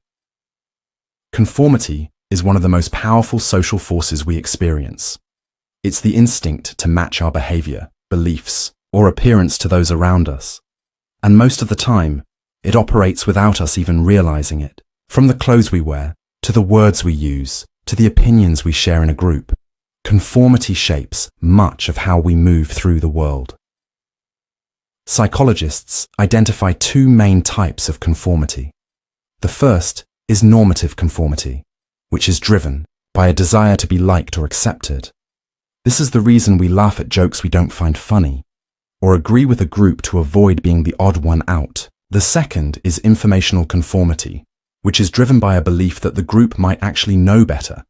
Conformity is one of the most powerful social forces we experience. It's the instinct to match our behavior, beliefs, or appearance to those around us. And most of the time, it operates without us even realizing it. From the clothes we wear, to the words we use, to the opinions we share in a group, conformity shapes much of how we move through the world. Psychologists identify two main types of conformity. The first is normative conformity, which is driven by a desire to be liked or accepted. This is the reason we laugh at jokes we don't find funny, or agree with a group to avoid being the odd one out. The second is informational conformity, which is driven by a belief that the group might actually know better.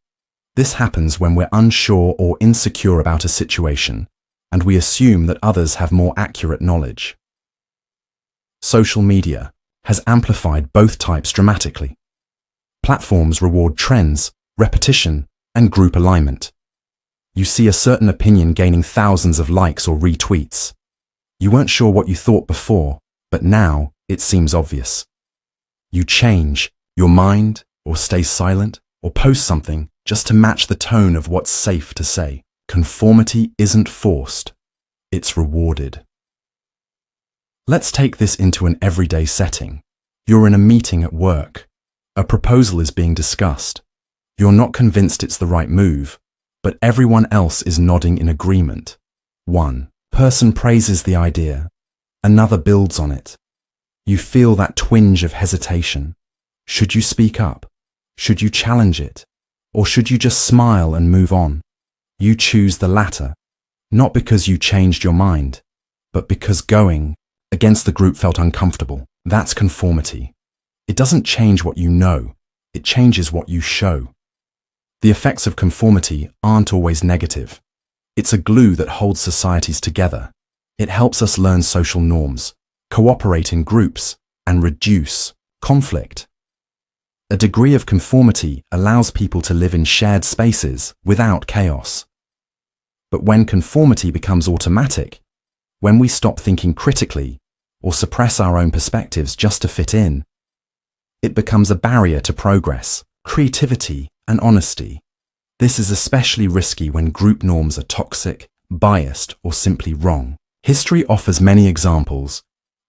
This happens when we're unsure or insecure about a situation, and we assume that others have more accurate knowledge. Social media has amplified both types dramatically. Platforms reward trends, repetition, and group alignment. You see a certain opinion gaining thousands of likes or retweets. You weren't sure what you thought before, but now it seems obvious. You change your mind, or stay silent, or post something just to match the tone of what's safe to say. Conformity isn't forced, it's rewarded. Let's take this into an everyday setting. You're in a meeting at work. A proposal is being discussed. You're not convinced it's the right move, but everyone else is nodding in agreement. One person praises the idea. Another builds on it. You feel that twinge of hesitation. Should you speak up? Should you challenge it? Or should you just smile and move on? You choose the latter, not because you changed your mind, but because going against the group felt uncomfortable. That's conformity. It doesn't change what you know, it changes what you show. The effects of conformity aren't always negative. It's a glue that holds societies together. It helps us learn social norms, cooperate in groups, and reduce conflict. A degree of conformity allows people to live in shared spaces without chaos. But when conformity becomes automatic, when we stop thinking critically or suppress our own perspectives just to fit in, it becomes a barrier to progress, creativity, and honesty. This is especially risky when group norms are toxic, biased, or simply wrong. History offers many examples.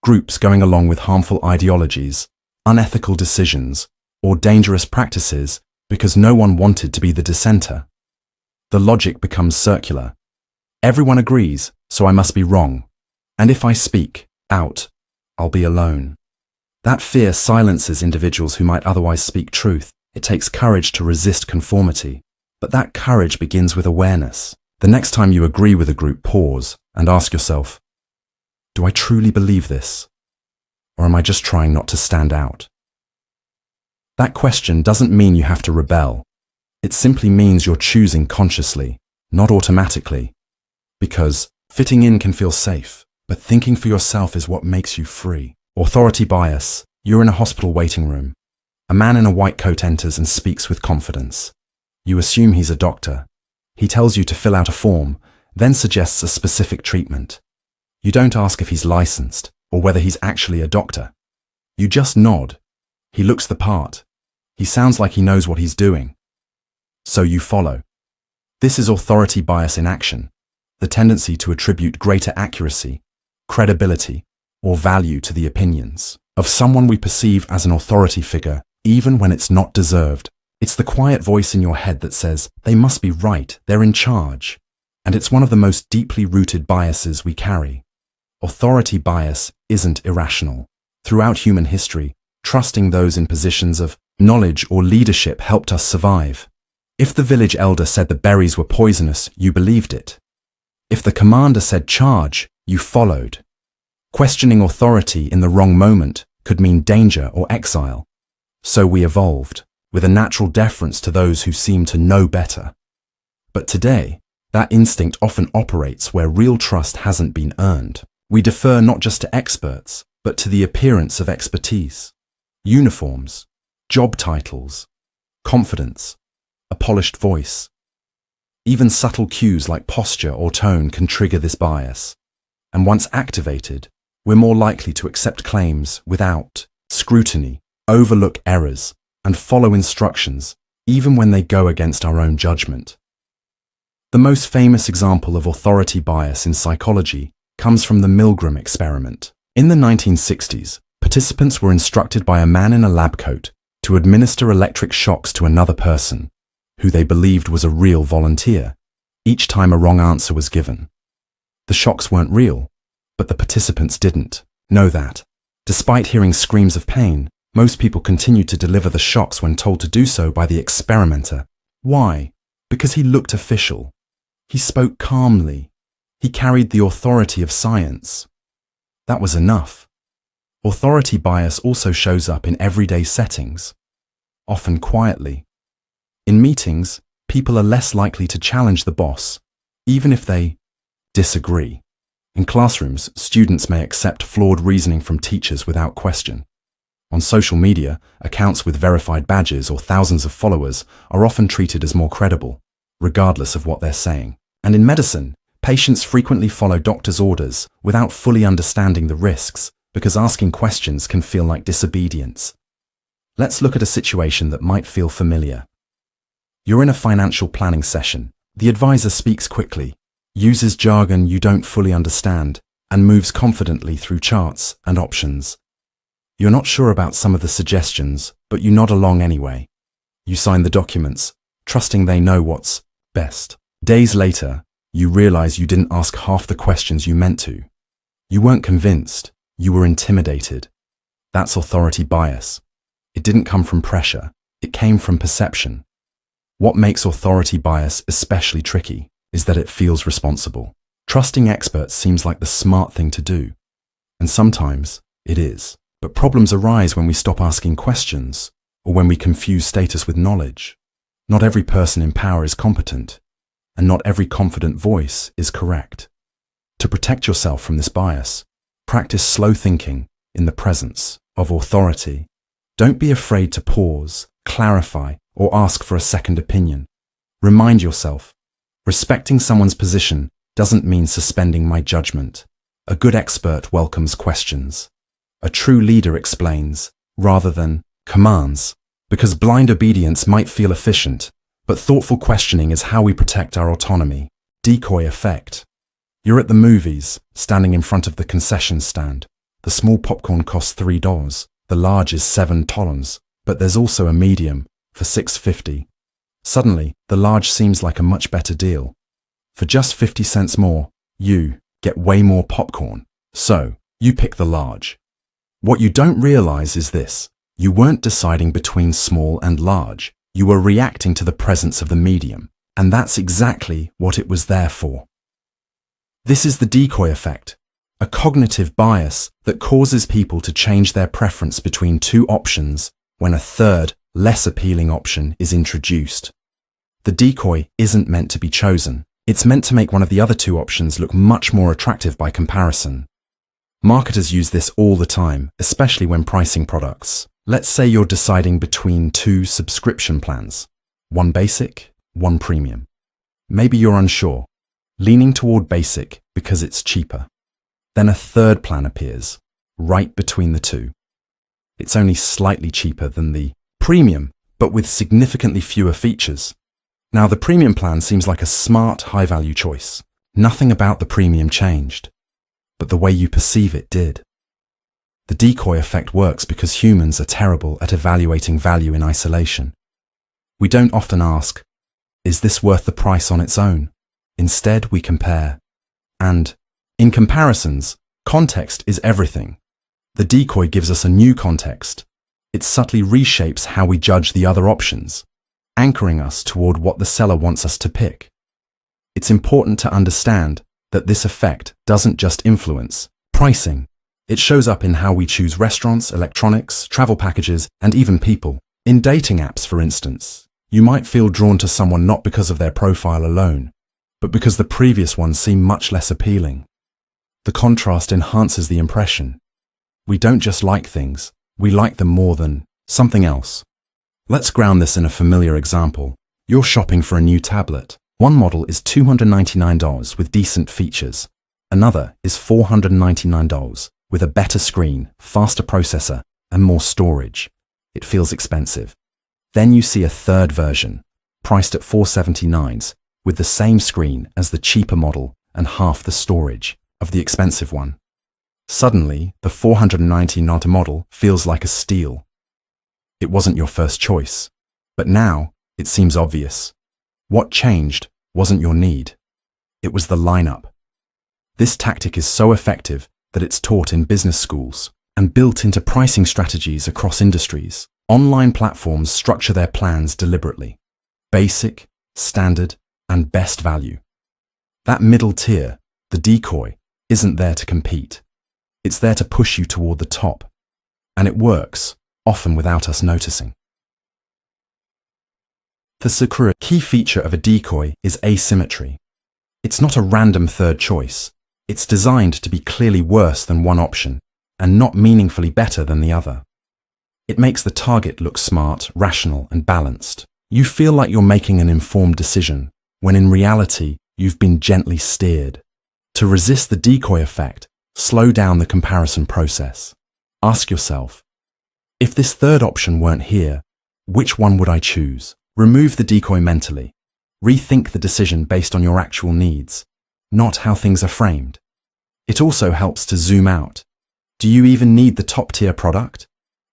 groups going along with harmful ideologies, unethical decisions, or dangerous practices because no one wanted to be the dissenter. The logic becomes circular. Everyone agrees, so I must be wrong. And if I speak out, I'll be alone. That fear silences individuals who might otherwise speak truth. It takes courage to resist conformity. But that courage begins with awareness. The next time you agree with a group, pause and ask yourself, do I truly believe this? Or am I just trying not to stand out? That question doesn't mean you have to rebel. It simply means you're choosing consciously, not automatically. Because fitting in can feel safe, but thinking for yourself is what makes you free. Authority bias. You're in a hospital waiting room. A man in a white coat enters and speaks with confidence. You assume he's a doctor. He tells you to fill out a form, then suggests a specific treatment. You don't ask if he's licensed or whether he's actually a doctor. You just nod. He looks the part. He sounds like he knows what he's doing. So you follow. This is authority bias in action, the tendency to attribute greater accuracy, credibility, or value to the opinions of someone we perceive as an authority figure, even when it's not deserved. It's the quiet voice in your head that says, they must be right, they're in charge. And it's one of the most deeply rooted biases we carry. Authority bias isn't irrational. Throughout human history, trusting those in positions of knowledge or leadership helped us survive. If the village elder said the berries were poisonous, you believed it. If the commander said charge, you followed. Questioning authority in the wrong moment could mean danger or exile. So we evolved, with a natural deference to those who seem to know better. But today, that instinct often operates where real trust hasn't been earned. We defer not just to experts, but to the appearance of expertise. Uniforms, job titles, confidence, a polished voice. Even subtle cues like posture or tone can trigger this bias. And once activated, we're more likely to accept claims without scrutiny, overlook errors, and follow instructions, even when they go against our own judgment. The most famous example of authority bias in psychology comes from the Milgram experiment. In the 1960s, participants were instructed by a man in a lab coat to administer electric shocks to another person, who they believed was a real volunteer, each time a wrong answer was given. The shocks weren't real, but the participants didn't know that. Despite hearing screams of pain, most people continued to deliver the shocks when told to do so by the experimenter. Why? Because he looked official. He spoke calmly. He carried the authority of science. That was enough. Authority bias also shows up in everyday settings, often quietly. In meetings, people are less likely to challenge the boss, even if they disagree. In classrooms, students may accept flawed reasoning from teachers without question. On social media, accounts with verified badges or thousands of followers are often treated as more credible, regardless of what they're saying. And in medicine, patients frequently follow doctors' orders without fully understanding the risks, because asking questions can feel like disobedience. Let's look at a situation that might feel familiar. You're in a financial planning session. The advisor speaks quickly, uses jargon you don't fully understand, and moves confidently through charts and options. You're not sure about some of the suggestions, but you nod along anyway. You sign the documents, trusting they know what's best. Days later, you realize you didn't ask half the questions you meant to. You weren't convinced, you were intimidated. That's authority bias. It didn't come from pressure, it came from perception. What makes authority bias especially tricky is that it feels responsible. Trusting experts seems like the smart thing to do, and sometimes it is. But problems arise when we stop asking questions, or when we confuse status with knowledge. Not every person in power is competent, and not every confident voice is correct. To protect yourself from this bias, practice slow thinking in the presence of authority. Don't be afraid to pause, clarify, or ask for a second opinion. Remind yourself, respecting someone's position doesn't mean suspending my judgment. A good expert welcomes questions. A true leader explains, rather than commands, because blind obedience might feel efficient, but thoughtful questioning is how we protect our autonomy. Decoy effect. You're at the movies, standing in front of the concession stand. The small popcorn costs $3, the large is $7, but there's also a medium for $6.50. Suddenly, the large seems like a much better deal. For just 50 cents more, you get way more popcorn. So, you pick the large. What you don't realize is this: you weren't deciding between small and large. You were reacting to the presence of the medium, and that's exactly what it was there for. This is the decoy effect, a cognitive bias that causes people to change their preference between two options when a third, less appealing option is introduced. The decoy isn't meant to be chosen. It's meant to make one of the other two options look much more attractive by comparison. Marketers use this all the time, especially when pricing products. Let's say you're deciding between two subscription plans, one basic, one premium. Maybe you're unsure, leaning toward basic because it's cheaper. Then a third plan appears, right between the two. It's only slightly cheaper than the premium, but with significantly fewer features. Now, the premium plan seems like a smart, high-value choice. Nothing about the premium changed, but the way you perceive it did. The decoy effect works because humans are terrible at evaluating value in isolation. We don't often ask, is this worth the price on its own? Instead, we compare. And, in comparisons, context is everything. The decoy gives us a new context. It subtly reshapes how we judge the other options, anchoring us toward what the seller wants us to pick. It's important to understand that this effect doesn't just influence pricing. It shows up in how we choose restaurants, electronics, travel packages, and even people. In dating apps, for instance, you might feel drawn to someone not because of their profile alone, but because the previous one seemed much less appealing. The contrast enhances the impression. We don't just like things, we like them more than something else. Let's ground this in a familiar example. You're shopping for a new tablet. One model is $299 with decent features. Another is $499 with a better screen, faster processor, and more storage. It feels expensive. Then you see a third version, priced at $479 with the same screen as the cheaper model and half the storage of the expensive one. Suddenly, the $499 model feels like a steal. It wasn't your first choice, but now it seems obvious. What changed wasn't your need. It was the lineup. This tactic is so effective that it's taught in business schools and built into pricing strategies across industries. Online platforms structure their plans deliberately: basic, standard, and best value. That middle tier, the decoy, isn't there to compete. It's there to push you toward the top. And it works, often without us noticing. The key feature of a decoy is asymmetry. It's not a random third choice. It's designed to be clearly worse than one option and not meaningfully better than the other. It makes the target look smart, rational, and balanced. You feel like you're making an informed decision, when in reality, you've been gently steered. To resist the decoy effect, slow down the comparison process. Ask yourself, if this third option weren't here, which one would I choose? Remove the decoy mentally. Rethink the decision based on your actual needs, not how things are framed. It also helps to zoom out. Do you even need the top-tier product?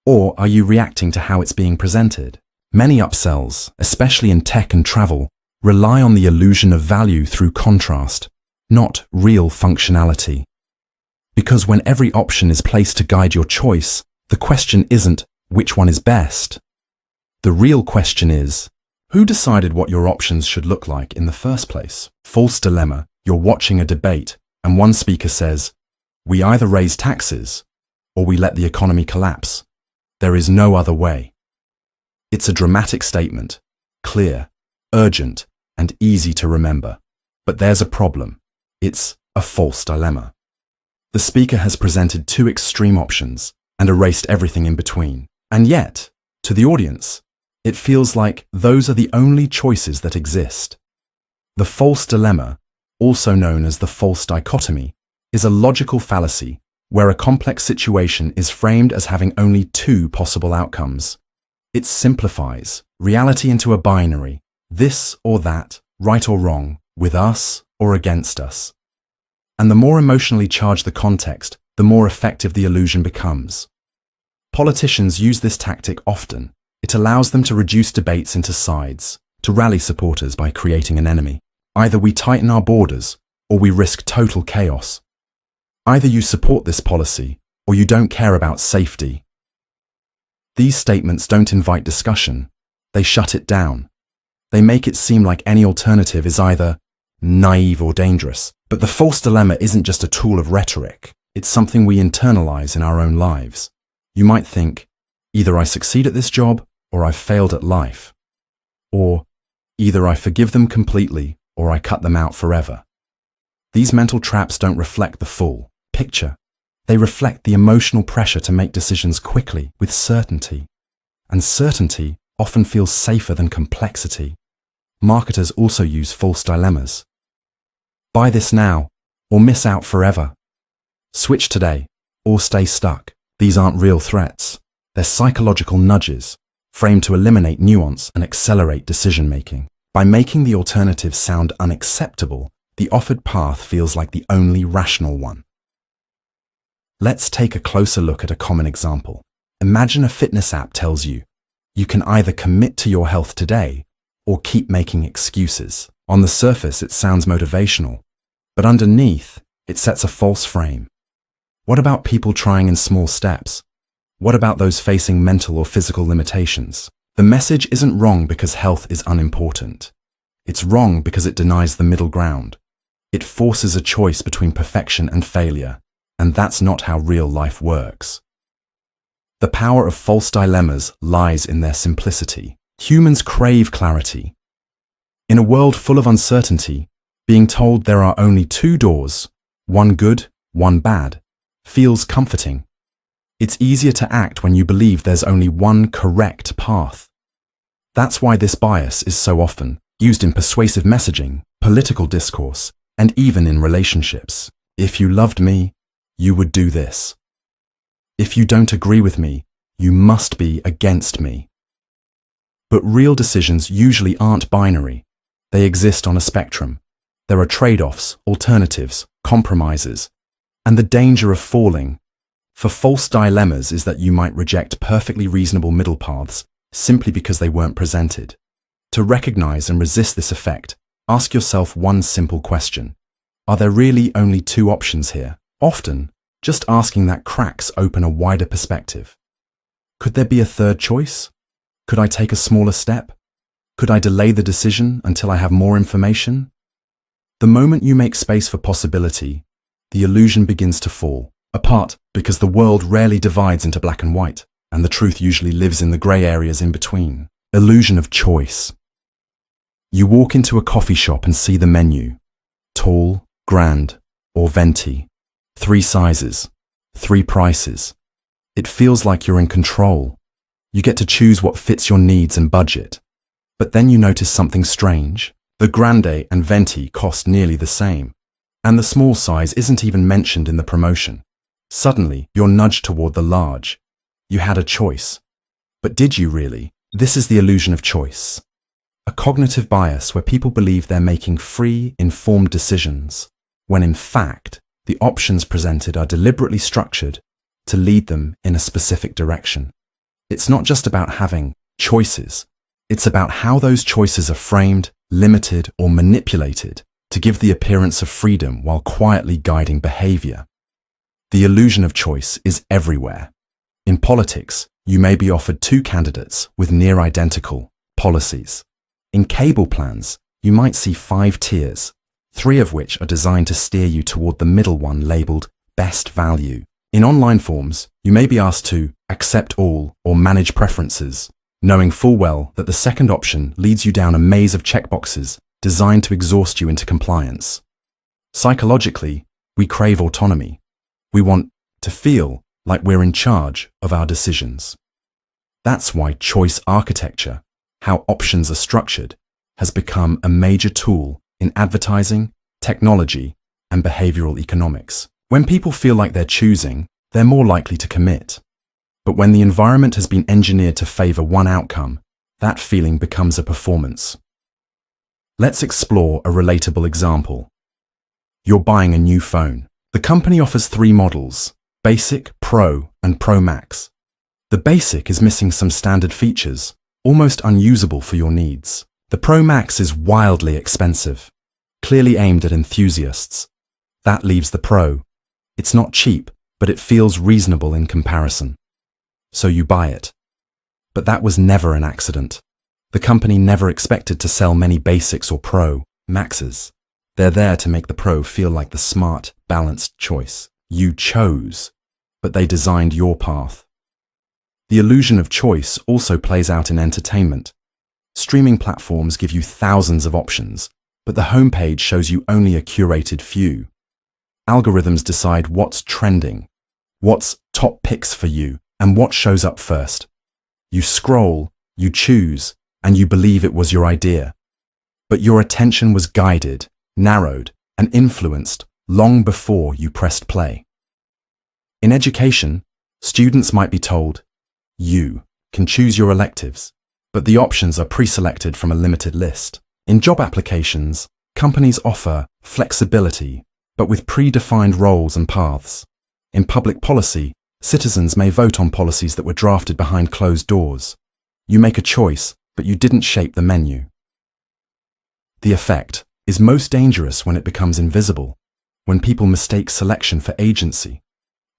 Or are you reacting to how it's being presented? Many upsells, especially in tech and travel, rely on the illusion of value through contrast, not real functionality. Because when every option is placed to guide your choice, the question isn't which one is best. The real question is, who decided what your options should look like in the first place? False dilemma. You're watching a debate and one speaker says, we either raise taxes or we let the economy collapse. There is no other way. It's a dramatic statement, clear, urgent, and easy to remember. But there's a problem. It's a false dilemma. The speaker has presented two extreme options and erased everything in between. And yet, to the audience, it feels like those are the only choices that exist. The false dilemma, also known as the false dichotomy, is a logical fallacy where a complex situation is framed as having only two possible outcomes. It simplifies reality into a binary, this or that, right or wrong, with us or against us. And the more emotionally charged the context, the more effective the illusion becomes. Politicians use this tactic often. It allows them to reduce debates into sides, to rally supporters by creating an enemy. Either we tighten our borders, or we risk total chaos. Either you support this policy, or you don't care about safety. These statements don't invite discussion. They shut it down. They make it seem like any alternative is either naive or dangerous. But the false dilemma isn't just a tool of rhetoric. It's something we internalize in our own lives. You might think, either I succeed at this job, or I've failed at life. Or, either I forgive them completely, or I cut them out forever. These mental traps don't reflect the full picture. They reflect the emotional pressure to make decisions quickly, with certainty. And certainty often feels safer than complexity. Marketers also use false dilemmas. Buy this now, or miss out forever. Switch today, or stay stuck. These aren't real threats. They're psychological nudges, framed to eliminate nuance and accelerate decision-making. By making the alternative sound unacceptable, the offered path feels like the only rational one. Let's take a closer look at a common example. Imagine a fitness app tells you, you can either commit to your health today or keep making excuses. On the surface, it sounds motivational, but underneath, it sets a false frame. What about people trying in small steps? What about those facing mental or physical limitations? The message isn't wrong because health is unimportant. It's wrong because it denies the middle ground. It forces a choice between perfection and failure, and that's not how real life works. The power of false dilemmas lies in their simplicity. Humans crave clarity. In a world full of uncertainty, being told there are only two doors, one good, one bad, feels comforting. It's easier to act when you believe there's only one correct path. That's why this bias is so often used in persuasive messaging, political discourse, and even in relationships. If you loved me, you would do this. If you don't agree with me, you must be against me. But real decisions usually aren't binary. They exist on a spectrum. There are trade-offs, alternatives, compromises, and the danger of falling for false dilemmas is that you might reject perfectly reasonable middle paths simply because they weren't presented. To recognize and resist this effect, ask yourself one simple question. Are there really only two options here? Often, just asking that cracks open a wider perspective. Could there be a third choice? Could I take a smaller step? Could I delay the decision until I have more information? The moment you make space for possibility, the illusion begins to fall apart because the world rarely divides into black and white, and the truth usually lives in the grey areas in between. Illusion of choice. You walk into a coffee shop and see the menu. Tall, grand, or venti. 3 sizes, 3 prices. It feels like you're in control. You get to choose what fits your needs and budget. But then you notice something strange. The grande and venti cost nearly the same, and the small size isn't even mentioned in the promotion. Suddenly, you're nudged toward the large. You had a choice. But did you really? This is the illusion of choice. A cognitive bias where people believe they're making free, informed decisions, when in fact, the options presented are deliberately structured to lead them in a specific direction. It's not just about having choices. It's about how those choices are framed, limited, or manipulated to give the appearance of freedom while quietly guiding behavior. The illusion of choice is everywhere. In politics, you may be offered 2 candidates with near identical policies. In cable plans, you might see 5 tiers, 3 of which are designed to steer you toward the middle one labeled best value. In online forms, you may be asked to accept all or manage preferences, knowing full well that the second option leads you down a maze of checkboxes designed to exhaust you into compliance. Psychologically, we crave autonomy. We want to feel like we're in charge of our decisions. That's why choice architecture, how options are structured, has become a major tool in advertising, technology, and behavioral economics. When people feel like they're choosing, they're more likely to commit. But when the environment has been engineered to favor one outcome, that feeling becomes a performance. Let's explore a relatable example. You're buying a new phone. The company offers 3 models, Basic, Pro, and Pro Max. The Basic is missing some standard features, almost unusable for your needs. The Pro Max is wildly expensive, clearly aimed at enthusiasts. That leaves the Pro. It's not cheap, but it feels reasonable in comparison. So you buy it. But that was never an accident. The company never expected to sell many Basics or Pro Maxes. They're there to make the Pro feel like the smart, balanced choice you chose, but they designed your path. The illusion of choice also plays out in entertainment. Streaming platforms give you thousands of options, but the homepage shows you only a curated few. Algorithms decide what's trending, what's top picks for you, and what shows up first. You scroll, you choose, and you believe it was your idea. But your attention was guided, narrowed, and influenced long before you pressed play. In education, students might be told, you can choose your electives, but the options are pre-selected from a limited list. In job applications, companies offer flexibility, but with predefined roles and paths. In public policy, citizens may vote on policies that were drafted behind closed doors. You make a choice, but you didn't shape the menu. The effect is most dangerous when it becomes invisible, when people mistake selection for agency.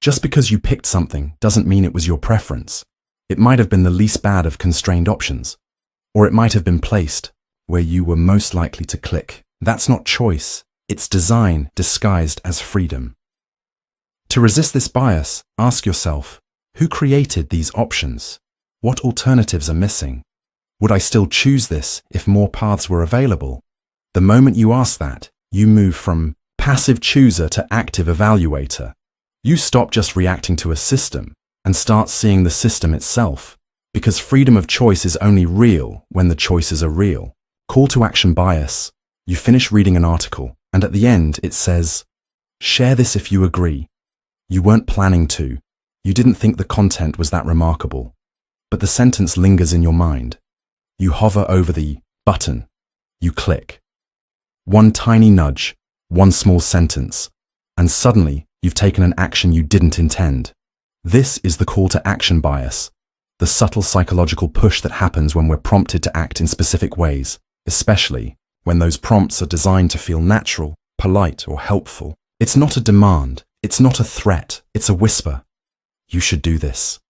Just because you picked something doesn't mean it was your preference. It might have been the least bad of constrained options, or it might have been placed where you were most likely to click. That's not choice, it's design disguised as freedom. To resist this bias, ask yourself, who created these options? What alternatives are missing? Would I still choose this if more paths were available? The moment you ask that, you move from passive chooser to active evaluator. You stop just reacting to a system and start seeing the system itself, because freedom of choice is only real when the choices are real. Call to action bias. You finish reading an article, and at the end it says, share this if you agree. You weren't planning to. You didn't think the content was that remarkable. But the sentence lingers in your mind. You hover over the button. You click. One tiny nudge, one small sentence, and suddenly you've taken an action you didn't intend. This is the call to action bias, the subtle psychological push that happens when we're prompted to act in specific ways, especially when those prompts are designed to feel natural, polite, or helpful. It's not a demand, it's not a threat, it's a whisper. You should do this.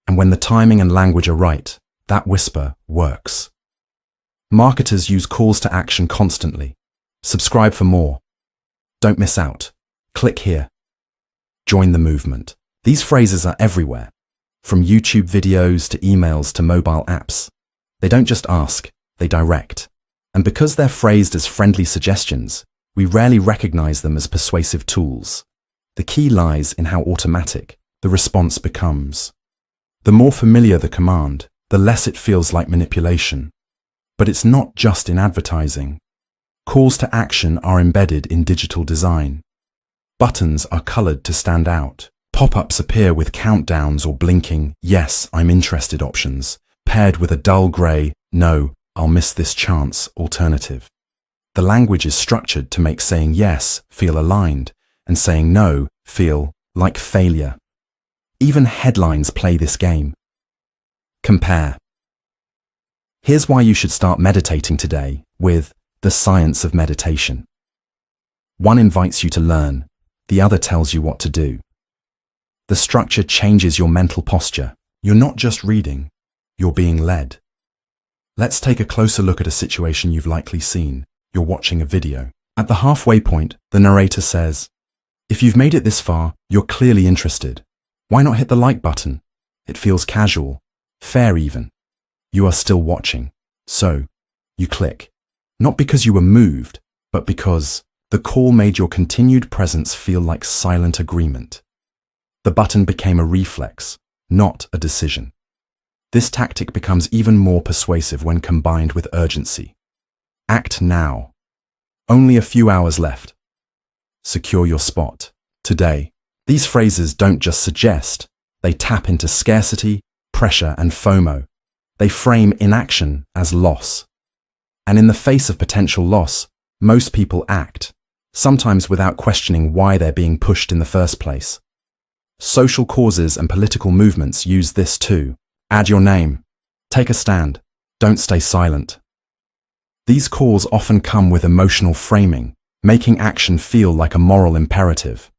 And when the timing and language are right, that whisper works. Marketers use calls to action constantly. Subscribe for more. Don't miss out. Click here. Join the movement. These phrases are everywhere, from YouTube videos to emails to mobile apps. They don't just ask, they direct. And because they're phrased as friendly suggestions, we rarely recognize them as persuasive tools. The key lies in how automatic the response becomes. The more familiar the command, the less it feels like manipulation. But it's not just in advertising. Calls to action are embedded in digital design. Buttons are colored to stand out. Pop-ups appear with countdowns or blinking, yes, I'm interested options, paired with a dull gray, no, I'll miss this chance alternative. The language is structured to make saying yes feel aligned and saying no feel like failure. Even headlines play this game. Compare. Here's why you should start meditating today with The Science of Meditation. One invites you to learn, the other tells you what to do. The structure changes your mental posture. You're not just reading, you're being led. Let's take a closer look at a situation you've likely seen. You're watching a video. At the halfway point, the narrator says, if you've made it this far, you're clearly interested. Why not hit the like button? It feels casual, fair even. You are still watching. So, you click. Not because you were moved, but because the call made your continued presence feel like silent agreement. The button became a reflex, not a decision. This tactic becomes even more persuasive when combined with urgency. Act now. Only a few hours left. Secure your spot. Today. These phrases don't just suggest, they tap into scarcity, pressure, and FOMO. They frame inaction as loss. And in the face of potential loss, most people act, sometimes without questioning why they're being pushed in the first place. Social causes and political movements use this too. Add your name. Take a stand. Don't stay silent. These calls often come with emotional framing, making action feel like a moral imperative.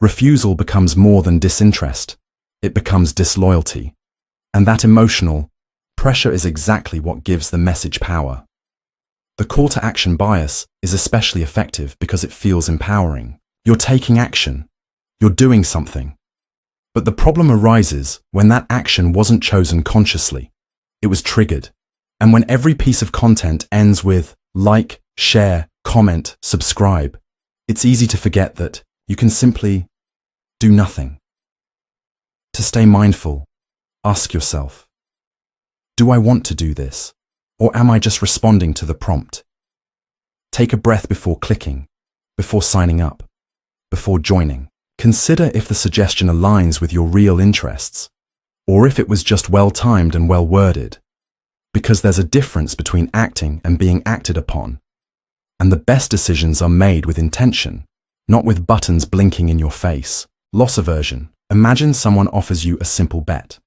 Refusal becomes more than disinterest. It becomes disloyalty. And that emotional pressure is exactly what gives the message power. The call to action bias is especially effective because it feels empowering. You're taking action. You're doing something. But the problem arises when that action wasn't chosen consciously. It was triggered. And when every piece of content ends with like, share, comment, subscribe, it's easy to forget that you can simply do nothing. To stay mindful, ask yourself, do I want to do this? Or am I just responding to the prompt? Take a breath before clicking, before signing up, before joining. Consider if the suggestion aligns with your real interests, or if it was just well-timed and well-worded. Because there's a difference between acting and being acted upon. And the best decisions are made with intention, not with buttons blinking in your face. Loss aversion. Imagine someone offers you a simple bet.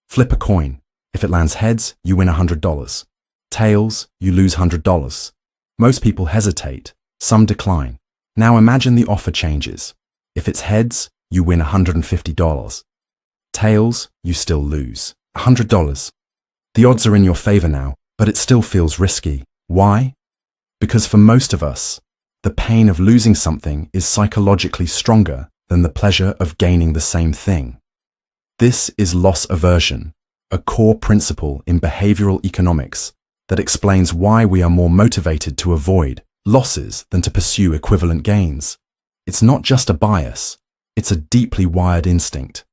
Flip a coin. If it lands heads, you win $100. Tails, you lose $100. Most people hesitate. Some decline. Now imagine the offer changes. If it's heads, you win $150. Tails, you still lose $100. The odds are in your favor now, but it still feels risky. Why? Because for most of us, the pain of losing something is psychologically stronger than the pleasure of gaining the same thing. This is loss aversion, a core principle in behavioral economics that explains why we are more motivated to avoid losses than to pursue equivalent gains. It's not just a bias, it's a deeply wired instinct.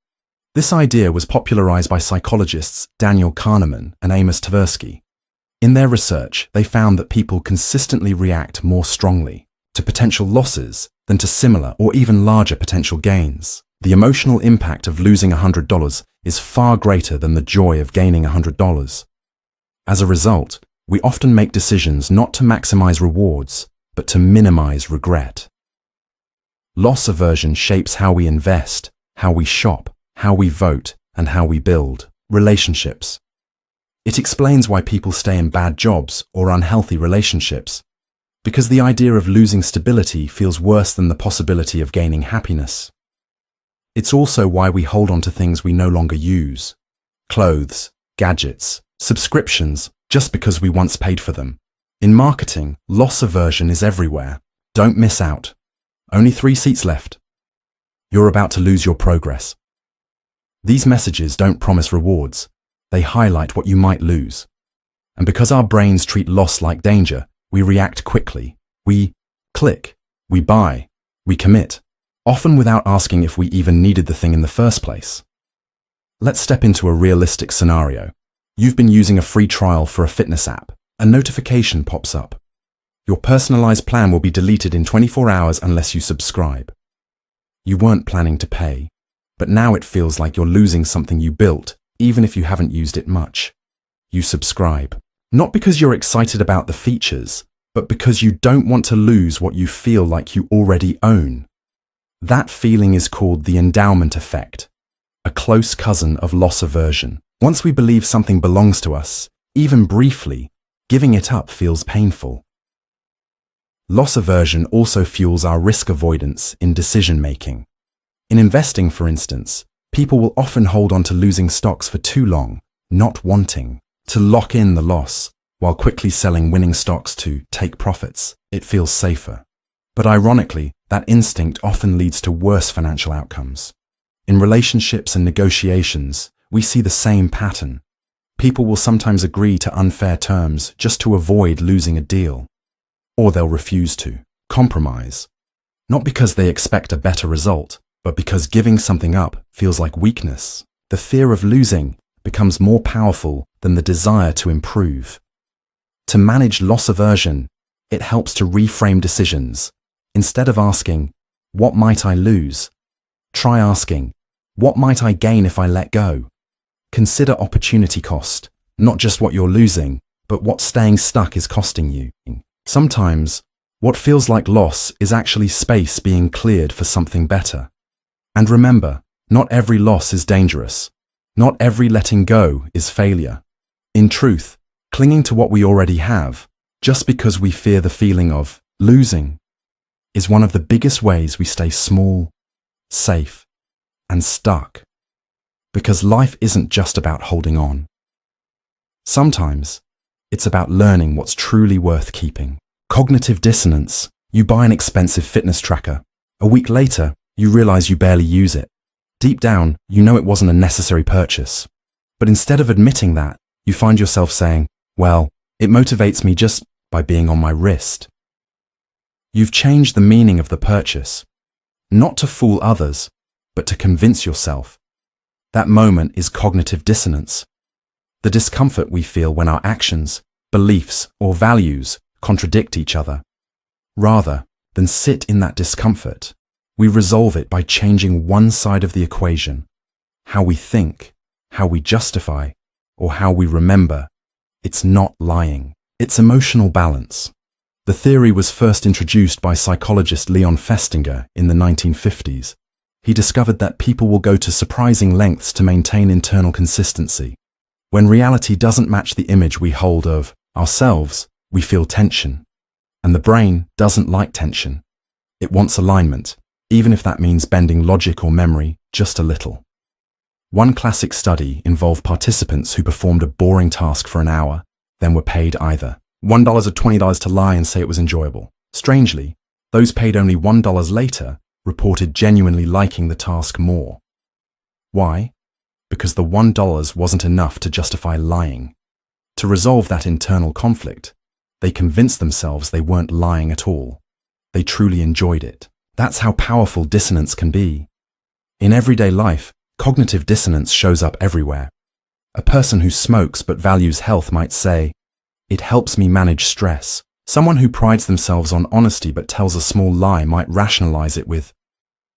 This idea was popularized by psychologists Daniel Kahneman and Amos Tversky. In their research, they found that people consistently react more strongly to potential losses than to similar or even larger potential gains. The emotional impact of losing $100 is far greater than the joy of gaining $100. As a result, we often make decisions not to maximize rewards, but to minimize regret. Loss aversion shapes how we invest, how we shop, how we vote, and how we build relationships. It explains why people stay in bad jobs or unhealthy relationships, because the idea of losing stability feels worse than the possibility of gaining happiness. It's also why we hold on to things we no longer use, clothes, gadgets, subscriptions, just because we once paid for them. In marketing, loss aversion is everywhere. Don't miss out. Only 3 seats left. You're about to lose your progress. These messages don't promise rewards. They highlight what you might lose. And because our brains treat loss like danger, we react quickly. We click, we buy, we commit, often without asking if we even needed the thing in the first place. Let's step into a realistic scenario. You've been using a free trial for a fitness app. A notification pops up. Your personalized plan will be deleted in 24 hours unless you subscribe. You weren't planning to pay, but now it feels like you're losing something you built, even if you haven't used it much. You subscribe. Not because you're excited about the features, but because you don't want to lose what you feel like you already own. That feeling is called the endowment effect, a close cousin of loss aversion. Once we believe something belongs to us, even briefly, giving it up feels painful. Loss aversion also fuels our risk avoidance in decision-making. In investing, for instance, people will often hold on to losing stocks for too long, not wanting to lock in the loss, while quickly selling winning stocks to take profits. It feels safer. But ironically, that instinct often leads to worse financial outcomes. In relationships and negotiations, we see the same pattern. People will sometimes agree to unfair terms just to avoid losing a deal. Or they'll refuse to compromise, not because they expect a better result, but because giving something up feels like weakness. The fear of losing becomes more powerful than the desire to improve. To manage loss aversion, it helps to reframe decisions. Instead of asking, "What might I lose?" try asking, "What might I gain if I let go?" Consider opportunity cost, not just what you're losing, but what staying stuck is costing you. Sometimes, what feels like loss is actually space being cleared for something better. And remember, Not every loss is dangerous. Not every letting go is failure. In truth, clinging to what we already have, just because we fear the feeling of losing, is one of the biggest ways we stay small, safe, and stuck. Because life isn't just about holding on. Sometimes, it's about learning what's truly worth keeping. Cognitive dissonance. You buy an expensive fitness tracker. A week later, you realize you barely use it. Deep down, you know it wasn't a necessary purchase. But instead of admitting that, you find yourself saying, well, it motivates me just by being on my wrist. You've changed the meaning of the purchase, not to fool others, but to convince yourself. That moment is cognitive dissonance. The discomfort we feel when our actions, beliefs, or values contradict each other. Rather than sit in that discomfort, we resolve it by changing one side of the equation. How we think, how we justify, or how we remember. It's not lying. It's emotional balance. The theory was first introduced by psychologist Leon Festinger in the 1950s. He discovered that people will go to surprising lengths to maintain internal consistency. When reality doesn't match the image we hold of ourselves, we feel tension. And the brain doesn't like tension. It wants alignment, even if that means bending logic or memory just a little. One classic study involved participants who performed a boring task for an hour, then were paid either $1 or $20 to lie and say it was enjoyable. Strangely, those paid only $1 later reported genuinely liking the task more. Why? Because the $1 wasn't enough to justify lying. To resolve that internal conflict, they convinced themselves they weren't lying at all. They truly enjoyed it. That's how powerful dissonance can be. In everyday life, cognitive dissonance shows up everywhere. A person who smokes but values health might say, "It helps me manage stress." Someone who prides themselves on honesty but tells a small lie might rationalize it with,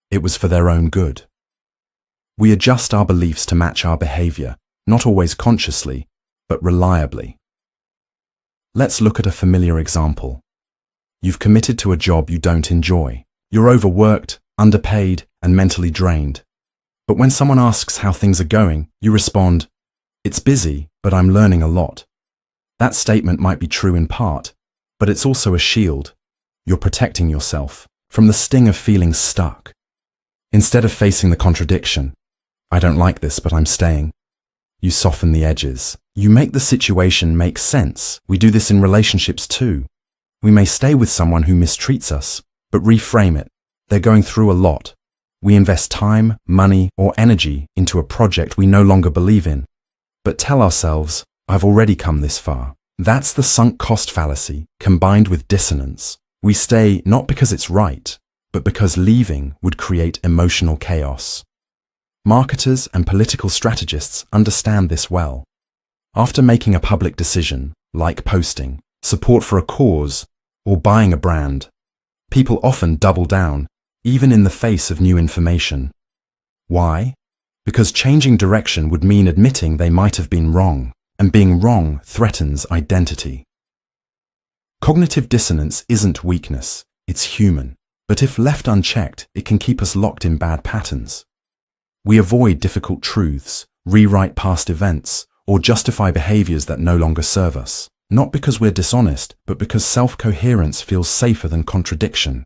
"It was for their own good." We adjust our beliefs to match our behavior, not always consciously, but reliably. Let's look at a familiar example. You've committed to a job you don't enjoy. You're overworked, underpaid, and mentally drained. But when someone asks how things are going, you respond, "It's busy, but I'm learning a lot." That statement might be true in part, but it's also a shield. You're protecting yourself from the sting of feeling stuck. Instead of facing the contradiction, "I don't like this, but I'm staying," you soften the edges. You make the situation make sense. We do this in relationships too. We may stay with someone who mistreats us, but reframe it. They're going through a lot. We invest time, money, or energy into a project we no longer believe in. But tell ourselves, "I've already come this far." That's the sunk cost fallacy combined with dissonance. We stay not because it's right, but because leaving would create emotional chaos. Marketers and political strategists understand this well. After making a public decision, like posting, support for a cause, or buying a brand, people often double down, even in the face of new information. Why? Because changing direction would mean admitting they might have been wrong, and being wrong threatens identity. Cognitive dissonance isn't weakness, it's human, but if left unchecked, it can keep us locked in bad patterns. We avoid difficult truths, rewrite past events, or justify behaviors that no longer serve us, not because we're dishonest, but because self-coherence feels safer than contradiction.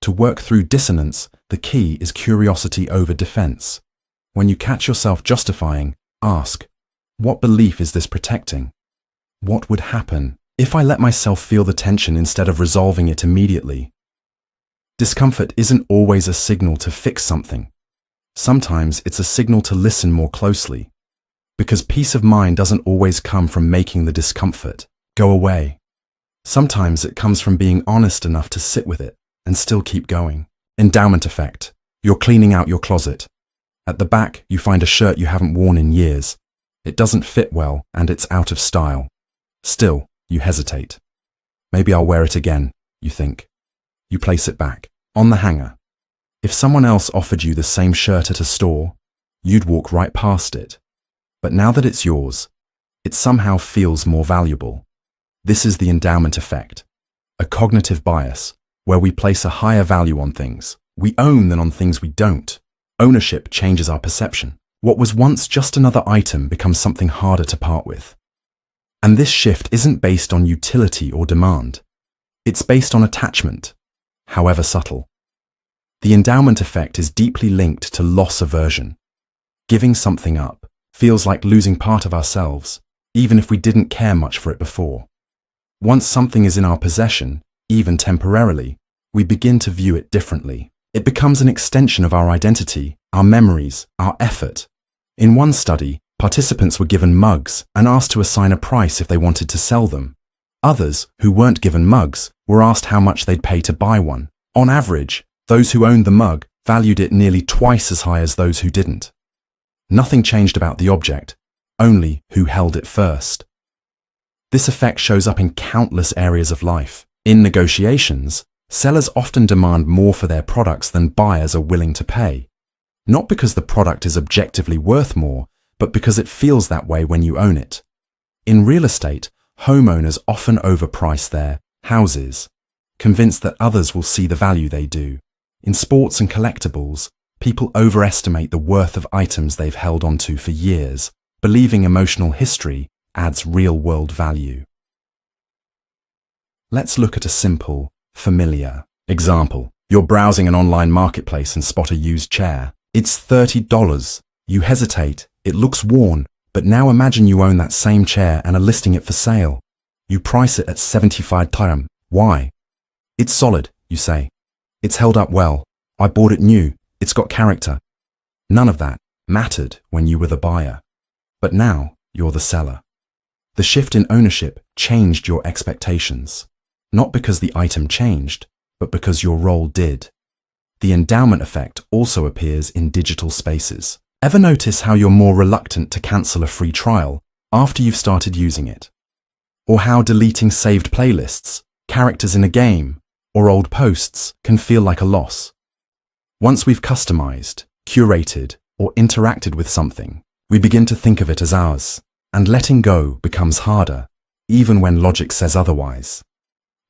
To work through dissonance, the key is curiosity over defense. When you catch yourself justifying, ask, what belief is this protecting? What would happen if I let myself feel the tension instead of resolving it immediately? Discomfort isn't always a signal to fix something. Sometimes it's a signal to listen more closely. Because peace of mind doesn't always come from making the discomfort go away. Sometimes it comes from being honest enough to sit with it and still keep going. Endowment effect. You're cleaning out your closet. At the back, you find a shirt you haven't worn in years. It doesn't fit well and it's out of style. Still, you hesitate. Maybe I'll wear it again, you think. You place it back, on the hanger. If someone else offered you the same shirt at a store, you'd walk right past it. But now that it's yours, it somehow feels more valuable. This is the endowment effect, a cognitive bias where we place a higher value on things we own than on things we don't. Ownership changes our perception. What was once just another item becomes something harder to part with. And this shift isn't based on utility or demand. It's based on attachment, however subtle. The endowment effect is deeply linked to loss aversion. Giving something up feels like losing part of ourselves, even if we didn't care much for it before. Once something is in our possession, even temporarily, we begin to view it differently. It becomes an extension of our identity, our memories, our effort. In one study, participants were given mugs and asked to assign a price if they wanted to sell them. Others, who weren't given mugs, were asked how much they'd pay to buy one. On average, those who owned the mug valued it nearly twice as high as those who didn't. Nothing changed about the object, only who held it first. This effect shows up in countless areas of life. In negotiations, sellers often demand more for their products than buyers are willing to pay. Not because the product is objectively worth more, but because it feels that way when you own it. In real estate, homeowners often overprice their houses, convinced that others will see the value they do. In sports and collectibles, people overestimate the worth of items they've held onto for years, believing emotional history adds real-world value. Let's look at a simple, familiar example. You're browsing an online marketplace and spot a used chair. It's $30. You hesitate. It looks worn, but now imagine you own that same chair and are listing it for sale. You price it at $75. Why? It's solid, you say. It's held up well. I bought it new. It's got character. None of that mattered when you were the buyer. But now you're the seller. The shift in ownership changed your expectations. Not because the item changed, but because your role did. The endowment effect also appears in digital spaces. Ever notice how you're more reluctant to cancel a free trial after you've started using it? Or how deleting saved playlists, characters in a game, or old posts can feel like a loss? Once we've customized, curated, or interacted with something, we begin to think of it as ours, and letting go becomes harder, even when logic says otherwise.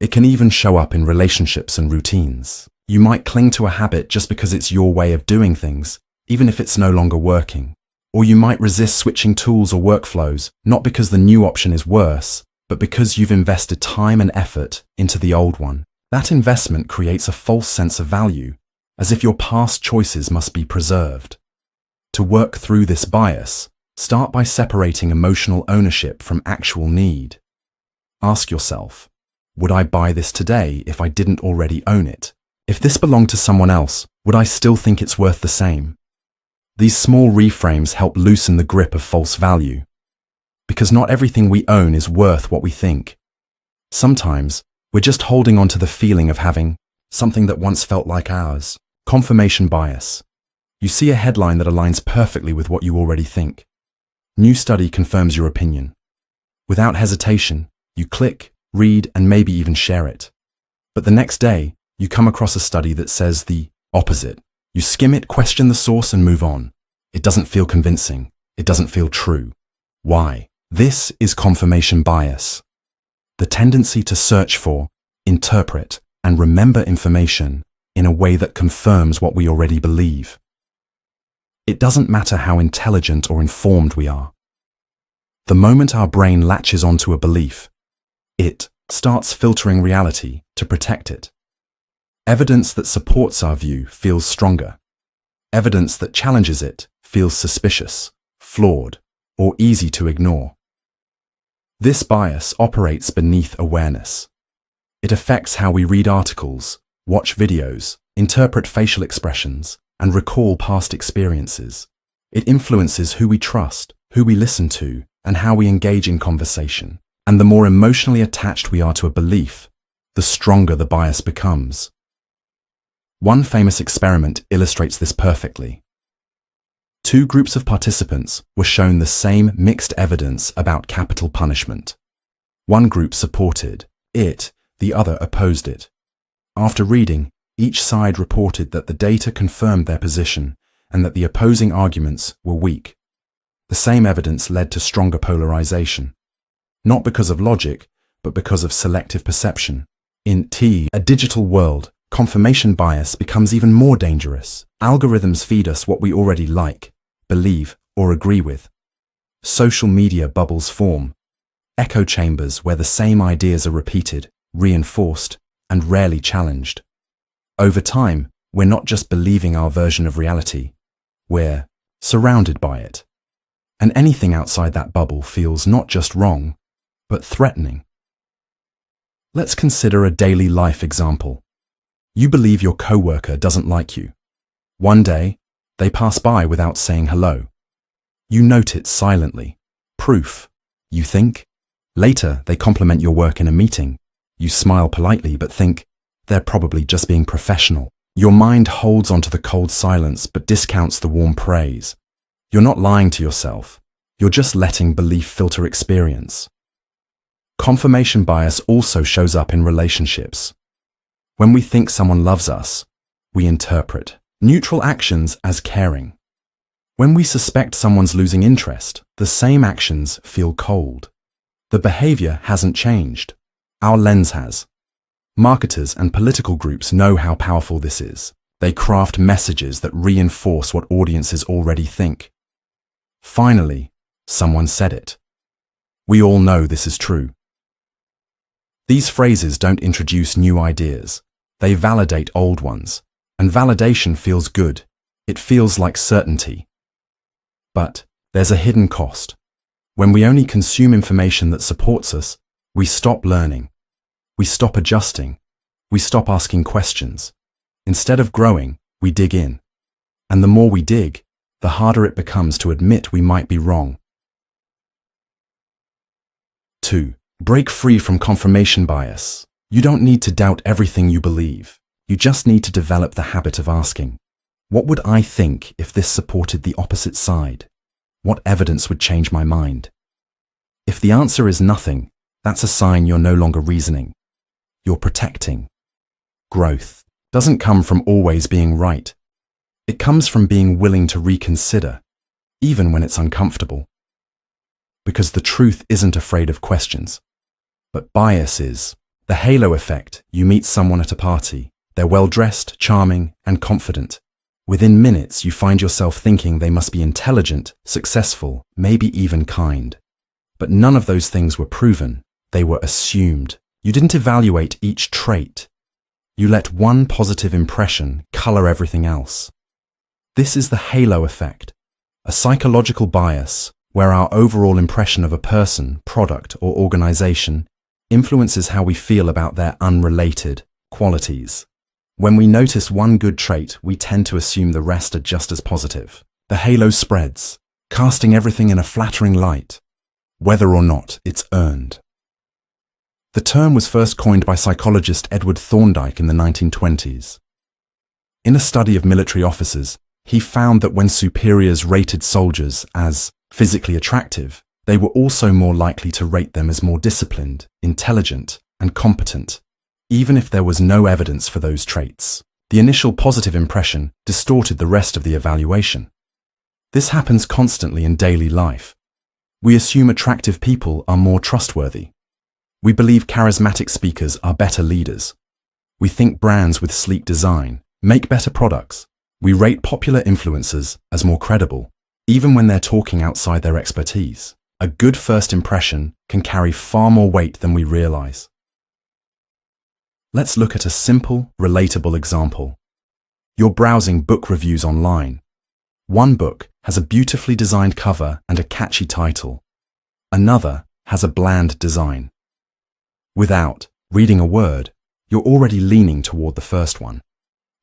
It can even show up in relationships and routines. You might cling to a habit just because it's your way of doing things, even if it's no longer working. Or you might resist switching tools or workflows, not because the new option is worse, but because you've invested time and effort into the old one. That investment creates a false sense of value, as if your past choices must be preserved. To work through this bias, start by separating emotional ownership from actual need. Ask yourself, would I buy this today if I didn't already own it? If this belonged to someone else, would I still think it's worth the same? These small reframes help loosen the grip of false value. Because not everything we own is worth what we think. Sometimes, we're just holding on to the feeling of having something that once felt like ours. Confirmation bias. You see a headline that aligns perfectly with what you already think. New study confirms your opinion. Without hesitation, you click, read, and maybe even share it. But the next day, you come across a study that says the opposite. You skim it, question the source, and move on. It doesn't feel convincing. It doesn't feel true. Why? This is confirmation bias. The tendency to search for, interpret, and remember information in a way that confirms what we already believe. It doesn't matter how intelligent or informed we are. The moment our brain latches onto a belief, it starts filtering reality to protect it. Evidence that supports our view feels stronger. Evidence that challenges it feels suspicious, flawed, or easy to ignore. This bias operates beneath awareness. It affects how we read articles, watch videos, interpret facial expressions, and recall past experiences. It influences who we trust, who we listen to, and how we engage in conversation. And the more emotionally attached we are to a belief, the stronger the bias becomes. One famous experiment illustrates this perfectly. Two groups of participants were shown the same mixed evidence about capital punishment. One group supported it, the other opposed it. After reading, each side reported that the data confirmed their position and that the opposing arguments were weak. The same evidence led to stronger polarization. Not because of logic, but because of selective perception. In a digital world, confirmation bias becomes even more dangerous. Algorithms feed us what we already like, believe, or agree with. Social media bubbles form, echo chambers where the same ideas are repeated, reinforced, and rarely challenged. Over time, we're not just believing our version of reality, we're surrounded by it. And anything outside that bubble feels not just wrong, but threatening. Let's consider a daily life example. You believe your coworker doesn't like you. One day, they pass by without saying hello. You note it silently. Proof, you think. Later, they compliment your work in a meeting. You smile politely but think, they're probably just being professional. Your mind holds onto the cold silence but discounts the warm praise. You're not lying to yourself. You're just letting belief filter experience. Confirmation bias also shows up in relationships. When we think someone loves us, we interpret neutral actions as caring. When we suspect someone's losing interest, the same actions feel cold. The behavior hasn't changed. Our lens has. Marketers and political groups know how powerful this is. They craft messages that reinforce what audiences already think. Finally, someone said it. We all know this is true. These phrases don't introduce new ideas. They validate old ones. And validation feels good. It feels like certainty. But there's a hidden cost. When we only consume information that supports us, we stop learning. We stop adjusting. We stop asking questions. Instead of growing, we dig in. And the more we dig, the harder it becomes to admit we might be wrong. 2. Break free from confirmation bias. You don't need to doubt everything you believe. You just need to develop the habit of asking, what would I think if this supported the opposite side? What evidence would change my mind? If the answer is nothing, that's a sign you're no longer reasoning. You're protecting. Growth doesn't come from always being right. It comes from being willing to reconsider, even when it's uncomfortable. Because the truth isn't afraid of questions. But bias is. The halo effect. You meet someone at a party. They're well-dressed, charming, and confident. Within minutes, you find yourself thinking they must be intelligent, successful, maybe even kind. But none of those things were proven. They were assumed. You didn't evaluate each trait. You let one positive impression color everything else. This is the halo effect, a psychological bias where our overall impression of a person, product, or organization influences how we feel about their unrelated qualities. When we notice one good trait, we tend to assume the rest are just as positive. The halo spreads, casting everything in a flattering light, whether or not it's earned. The term was first coined by psychologist Edward Thorndike in the 1920s. In a study of military officers, he found that when superiors rated soldiers as physically attractive, they were also more likely to rate them as more disciplined, intelligent, and competent, even if there was no evidence for those traits. The initial positive impression distorted the rest of the evaluation. This happens constantly in daily life. We assume attractive people are more trustworthy. We believe charismatic speakers are better leaders. We think brands with sleek design make better products. We rate popular influencers as more credible, even when they're talking outside their expertise. A good first impression can carry far more weight than we realize. Let's look at a simple, relatable example. You're browsing book reviews online. One book has a beautifully designed cover and a catchy title. Another has a bland design. Without reading a word, you're already leaning toward the first one.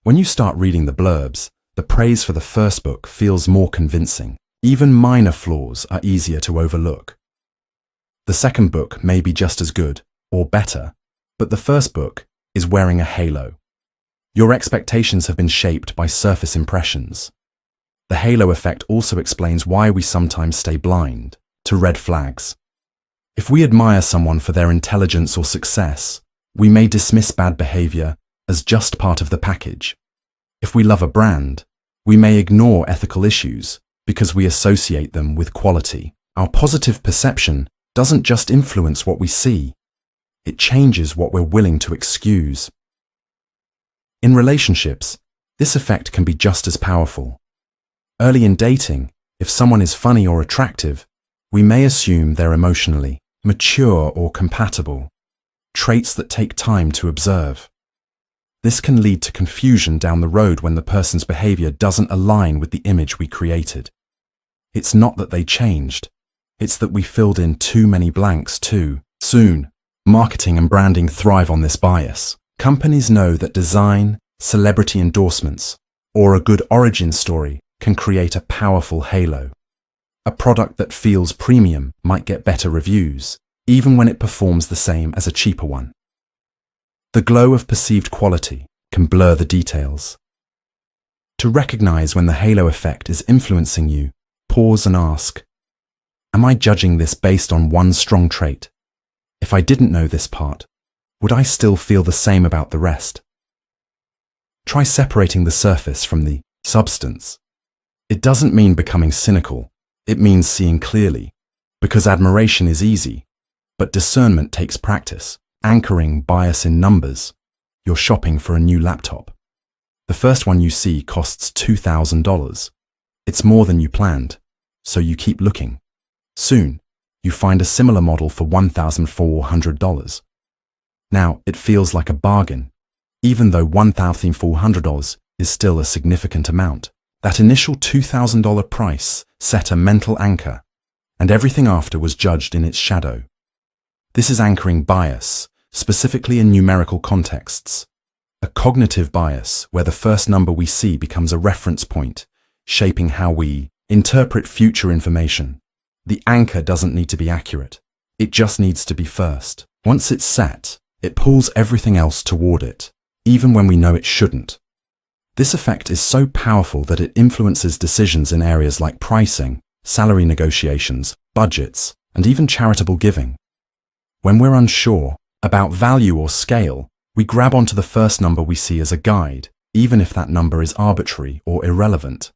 When you start reading the blurbs, the praise for the first book feels more convincing. Even minor flaws are easier to overlook. The second book may be just as good, or better, but the first book is wearing a halo. Your expectations have been shaped by surface impressions. The halo effect also explains why we sometimes stay blind to red flags. If we admire someone for their intelligence or success, we may dismiss bad behavior as just part of the package. If we love a brand, we may ignore ethical issues because we associate them with quality. Our positive perception doesn't just influence what we see, it changes what we're willing to excuse. In relationships, this effect can be just as powerful. Early in dating, if someone is funny or attractive, we may assume they're emotionally mature or compatible, traits that take time to observe. This can lead to confusion down the road when the person's behavior doesn't align with the image we created. It's not that they changed, it's that we filled in too many blanks too soon. Marketing and branding thrive on this bias. Companies know that design, celebrity endorsements, or a good origin story can create a powerful halo. A product that feels premium might get better reviews, even when it performs the same as a cheaper one. The glow of perceived quality can blur the details. To recognize when the halo effect is influencing you, pause and ask, am I judging this based on one strong trait? If I didn't know this part, would I still feel the same about the rest? Try separating the surface from the substance. It doesn't mean becoming cynical, it means seeing clearly, because admiration is easy, but discernment takes practice. Anchoring bias in numbers. You're shopping for a new laptop. The first one you see costs $2,000. It's more than you planned, so you keep looking. Soon, you find a similar model for $1,400. Now, it feels like a bargain, even though $1,400 is still a significant amount. That initial $2,000 price set a mental anchor, and everything after was judged in its shadow. This is anchoring bias, specifically in numerical contexts. A cognitive bias where the first number we see becomes a reference point, shaping how we interpret future information. The anchor doesn't need to be accurate. It just needs to be first. Once it's set, it pulls everything else toward it, even when we know it shouldn't. This effect is so powerful that it influences decisions in areas like pricing, salary negotiations, budgets, and even charitable giving. When we're unsure about value or scale, we grab onto the first number we see as a guide, even if that number is arbitrary or irrelevant.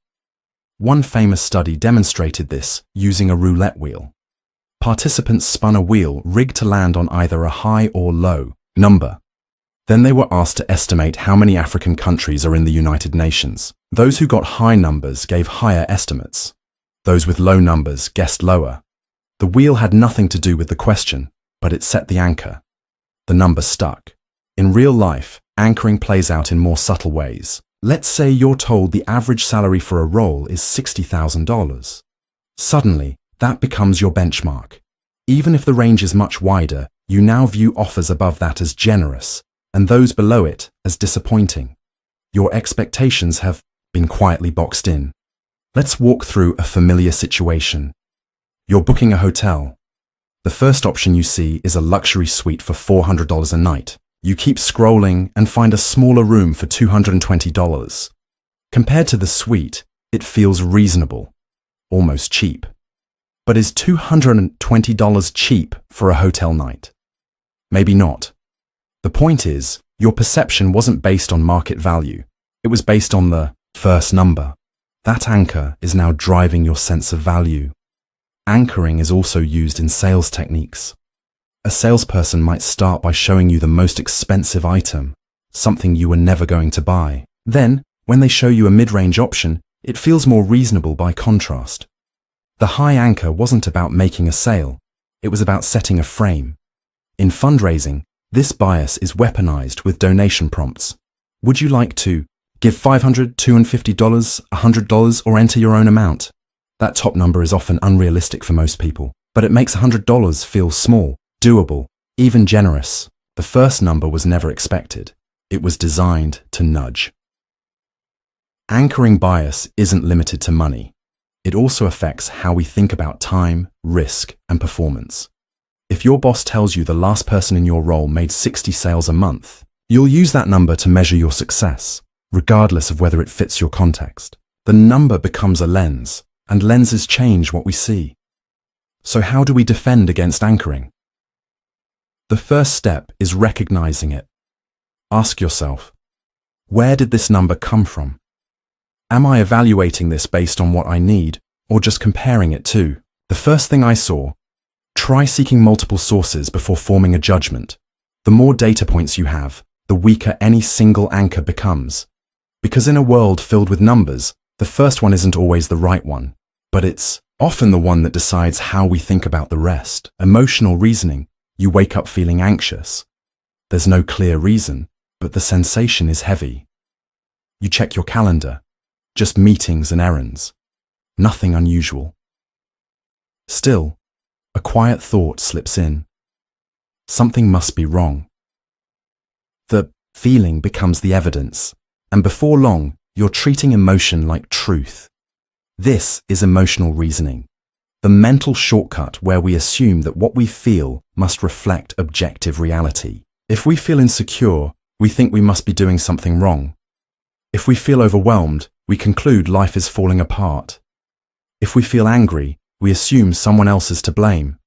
One famous study demonstrated this using a roulette wheel. Participants spun a wheel rigged to land on either a high or low number. Then they were asked to estimate how many African countries are in the United Nations. Those who got high numbers gave higher estimates. Those with low numbers guessed lower. The wheel had nothing to do with the question, but it set the anchor. The number stuck. In real life, anchoring plays out in more subtle ways. Let's say you're told the average salary for a role is $60,000. Suddenly, that becomes your benchmark. Even if the range is much wider, you now view offers above that as generous, and those below it as disappointing. Your expectations have been quietly boxed in. Let's walk through a familiar situation. You're booking a hotel. The first option you see is a luxury suite for $400 a night. You keep scrolling and find a smaller room for $220. Compared to the suite, it feels reasonable, almost cheap. But is $220 cheap for a hotel night? Maybe not. The point is, your perception wasn't based on market value. It was based on the first number. That anchor is now driving your sense of value. Anchoring is also used in sales techniques. A salesperson might start by showing you the most expensive item, something you were never going to buy. Then, when they show you a mid-range option, it feels more reasonable by contrast. The high anchor wasn't about making a sale, it was about setting a frame. In fundraising, this bias is weaponized with donation prompts. Would you like to give $500, $250, $100, or enter your own amount? That top number is often unrealistic for most people, but it makes $100 feel small, doable, even generous. The first number was never expected. It was designed to nudge. Anchoring bias isn't limited to money. It also affects how we think about time, risk, and performance. If your boss tells you the last person in your role made 60 sales a month, you'll use that number to measure your success, regardless of whether it fits your context. The number becomes a lens, and lenses change what we see. So how do we defend against anchoring? The first step is recognizing it. Ask yourself, where did this number come from? Am I evaluating this based on what I need, or just comparing it to? The first thing I saw, try seeking multiple sources before forming a judgment. The more data points you have, the weaker any single anchor becomes. Because in a world filled with numbers, the first one isn't always the right one, but it's often the one that decides how we think about the rest. Emotional reasoning. You wake up feeling anxious. There's no clear reason, but the sensation is heavy. You check your calendar. Just meetings and errands. Nothing unusual. Still, a quiet thought slips in. Something must be wrong. The feeling becomes the evidence, and before long, you're treating emotion like truth. This is emotional reasoning, the mental shortcut where we assume that what we feel must reflect objective reality. If we feel insecure, we think we must be doing something wrong. If we feel overwhelmed, we conclude life is falling apart. If we feel angry, we assume someone else is to blame.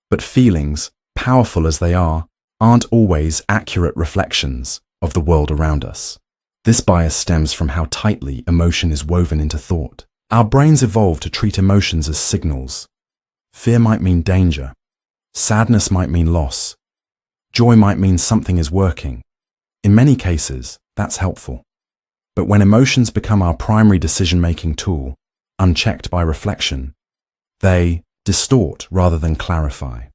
But feelings, powerful as they are, aren't always accurate reflections of the world around us. This bias stems from how tightly emotion is woven into thought. Our brains evolved to treat emotions as signals. Fear might mean danger. Sadness might mean loss. Joy might mean something is working. In many cases, that's helpful. But when emotions become our primary decision-making tool, unchecked by reflection, they distort rather than clarify.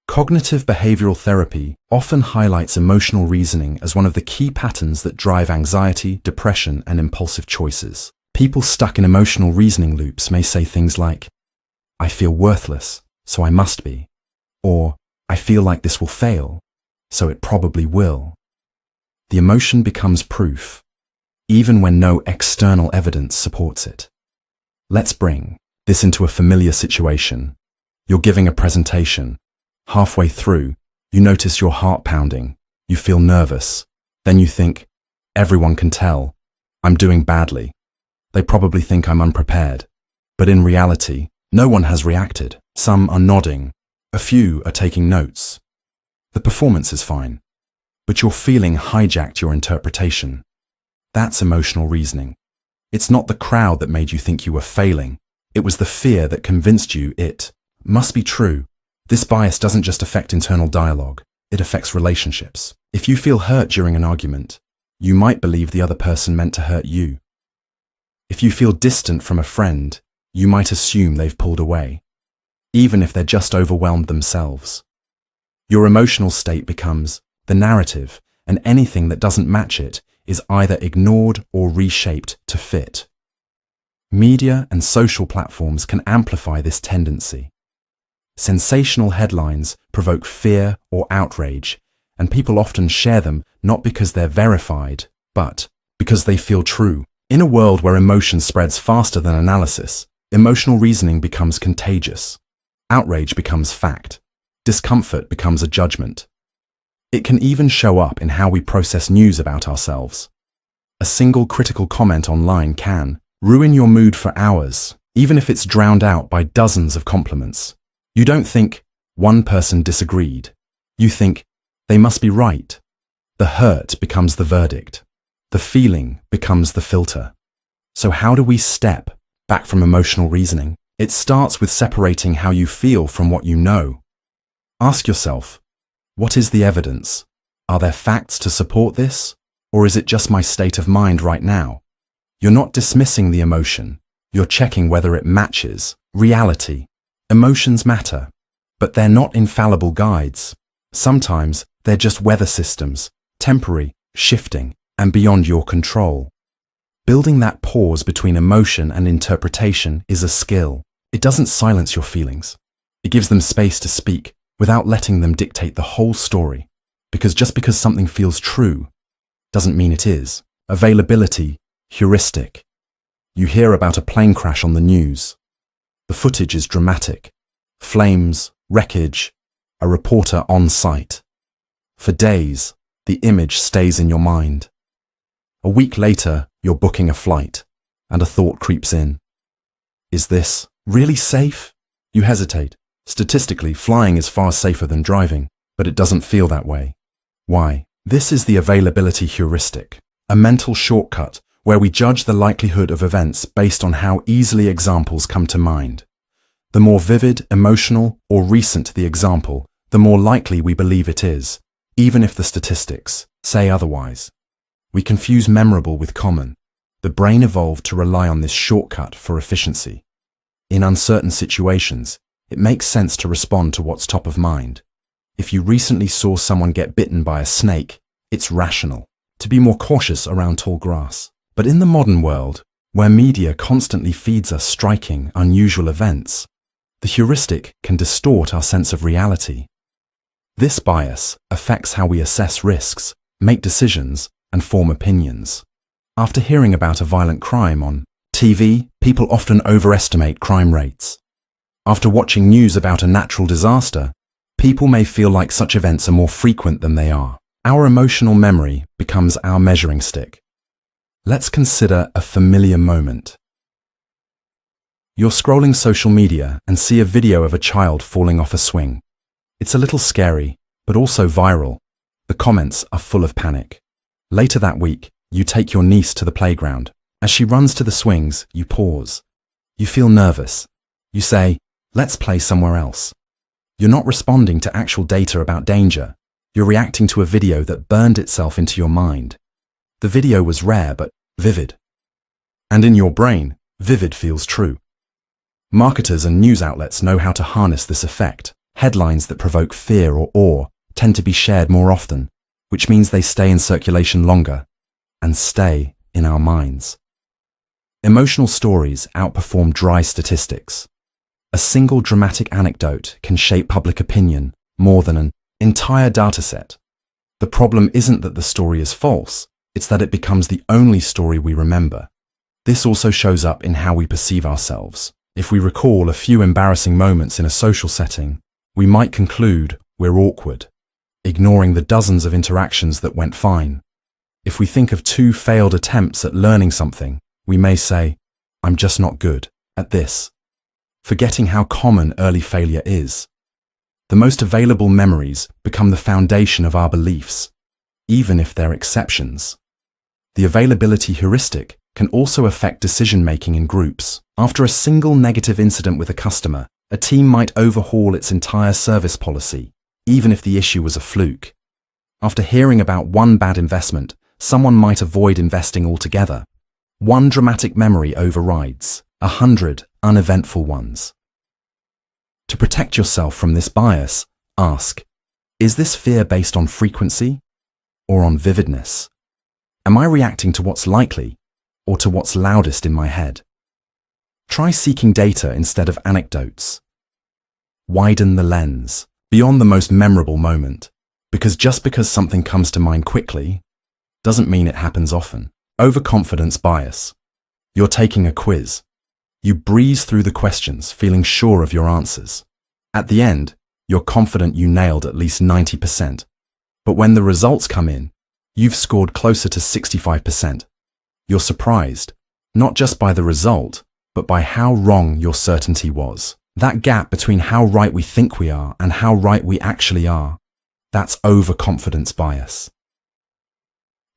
Cognitive behavioral therapy often highlights emotional reasoning as one of the key patterns that drive anxiety, depression, and impulsive choices. People stuck in emotional reasoning loops may say things like, "I feel worthless, so I must be," or "I feel like this will fail, so it probably will." The emotion becomes proof, even when no external evidence supports it. Let's bring this into a familiar situation. You're giving a presentation. Halfway through, you notice your heart pounding. You feel nervous. Then you think, everyone can tell. I'm doing badly. They probably think I'm unprepared. But in reality, no one has reacted. Some are nodding. A few are taking notes. The performance is fine. But your feeling hijacked your interpretation. That's emotional reasoning. It's not the crowd that made you think you were failing. It was the fear that convinced you it must be true. This bias doesn't just affect internal dialogue, it affects relationships. If you feel hurt during an argument, you might believe the other person meant to hurt you. If you feel distant from a friend, you might assume they've pulled away, even if they're just overwhelmed themselves. Your emotional state becomes the narrative, and anything that doesn't match it is either ignored or reshaped to fit. Media and social platforms can amplify this tendency. Sensational headlines provoke fear or outrage, and people often share them not because they're verified, but because they feel true. In a world where emotion spreads faster than analysis, emotional reasoning becomes contagious. Outrage becomes fact. Discomfort becomes a judgment. It can even show up in how we process news about ourselves. A single critical comment online can ruin your mood for hours, even if it's drowned out by dozens of compliments. You don't think, one person disagreed. You think, they must be right. The hurt becomes the verdict. The feeling becomes the filter. So how do we step back from emotional reasoning? It starts with separating how you feel from what you know. Ask yourself, what is the evidence? Are there facts to support this? Or is it just my state of mind right now? You're not dismissing the emotion. You're checking whether it matches reality. Emotions matter, but they're not infallible guides. Sometimes they're just weather systems, temporary, shifting, and beyond your control. Building that pause between emotion and interpretation is a skill. It doesn't silence your feelings. It gives them space to speak without letting them dictate the whole story. Because just because something feels true doesn't mean it is. Availability, heuristic. You hear about a plane crash on the news. The footage is dramatic. Flames, wreckage, a reporter on site. For days, the image stays in your mind. A week later, you're booking a flight, and a thought creeps in. Is this really safe? You hesitate. Statistically, flying is far safer than driving, but it doesn't feel that way. Why? This is the availability heuristic, a mental shortcut where we judge the likelihood of events based on how easily examples come to mind. The more vivid, emotional, or recent the example, the more likely we believe it is. even if the statistics say otherwise. We confuse memorable with common. The brain evolved to rely on this shortcut for efficiency. In uncertain situations, it makes sense to respond to what's top of mind. If you recently saw someone get bitten by a snake, it's rational to be more cautious around tall grass. But in the modern world, where media constantly feeds us striking, unusual events, the heuristic can distort our sense of reality. This bias affects how we assess risks, make decisions, and form opinions. After hearing about a violent crime on TV, people often overestimate crime rates. After watching news about a natural disaster, people may feel like such events are more frequent than they are. Our emotional memory becomes our measuring stick. Let's consider a familiar moment. You're scrolling social media and see a video of a child falling off a swing. It's a little scary, but also viral. The comments are full of panic. Later that week, you take your niece to the playground. As she runs to the swings, you pause. You feel nervous. You say, "Let's play somewhere else." You're not responding to actual data about danger. You're reacting to a video that burned itself into your mind. The video was rare but vivid. And in your brain, vivid feels true. Marketers and news outlets know how to harness this effect. Headlines that provoke fear or awe tend to be shared more often, which means they stay in circulation longer and stay in our minds. Emotional stories outperform dry statistics. A single dramatic anecdote can shape public opinion more than an entire dataset. The problem isn't that the story is false, it's that it becomes the only story we remember. This also shows up in how we perceive ourselves. If we recall a few embarrassing moments in a social setting, we might conclude we're awkward, ignoring the dozens of interactions that went fine. If we think of 2 failed attempts at learning something, we may say, "I'm just not good at this," forgetting how common early failure is. The most available memories become the foundation of our beliefs, even if they're exceptions. The availability heuristic can also affect decision-making in groups. After a single negative incident with a customer, a team might overhaul its entire service policy, even if the issue was a fluke. After hearing about one bad investment, someone might avoid investing altogether. One dramatic memory overrides 100 uneventful ones. To protect yourself from this bias, ask, is this fear based on frequency or on vividness? Am I reacting to what's likely or to what's loudest in my head? Try seeking data instead of anecdotes. Widen the lens beyond the most memorable moment, because just because something comes to mind quickly doesn't mean it happens often. Overconfidence bias. You're taking a quiz. You breeze through the questions, feeling sure of your answers. At the end, you're confident you nailed at least 90%. But when the results come in, you've scored closer to 65%. You're surprised, not just by the result, but by how wrong your certainty was. That gap between how right we think we are and how right we actually are, that's overconfidence bias.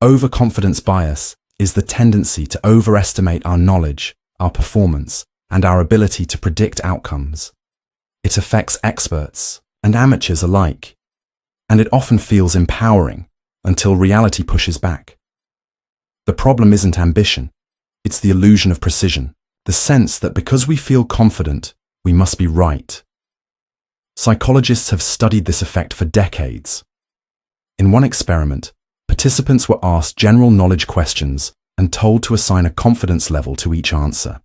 Overconfidence bias is the tendency to overestimate our knowledge, our performance, and our ability to predict outcomes. It affects experts and amateurs alike, and it often feels empowering until reality pushes back. The problem isn't ambition, it's the illusion of precision, the sense that because we feel confident, we must be right. Psychologists have studied this effect for decades. In one experiment, participants were asked general knowledge questions and told to assign a confidence level to each answer.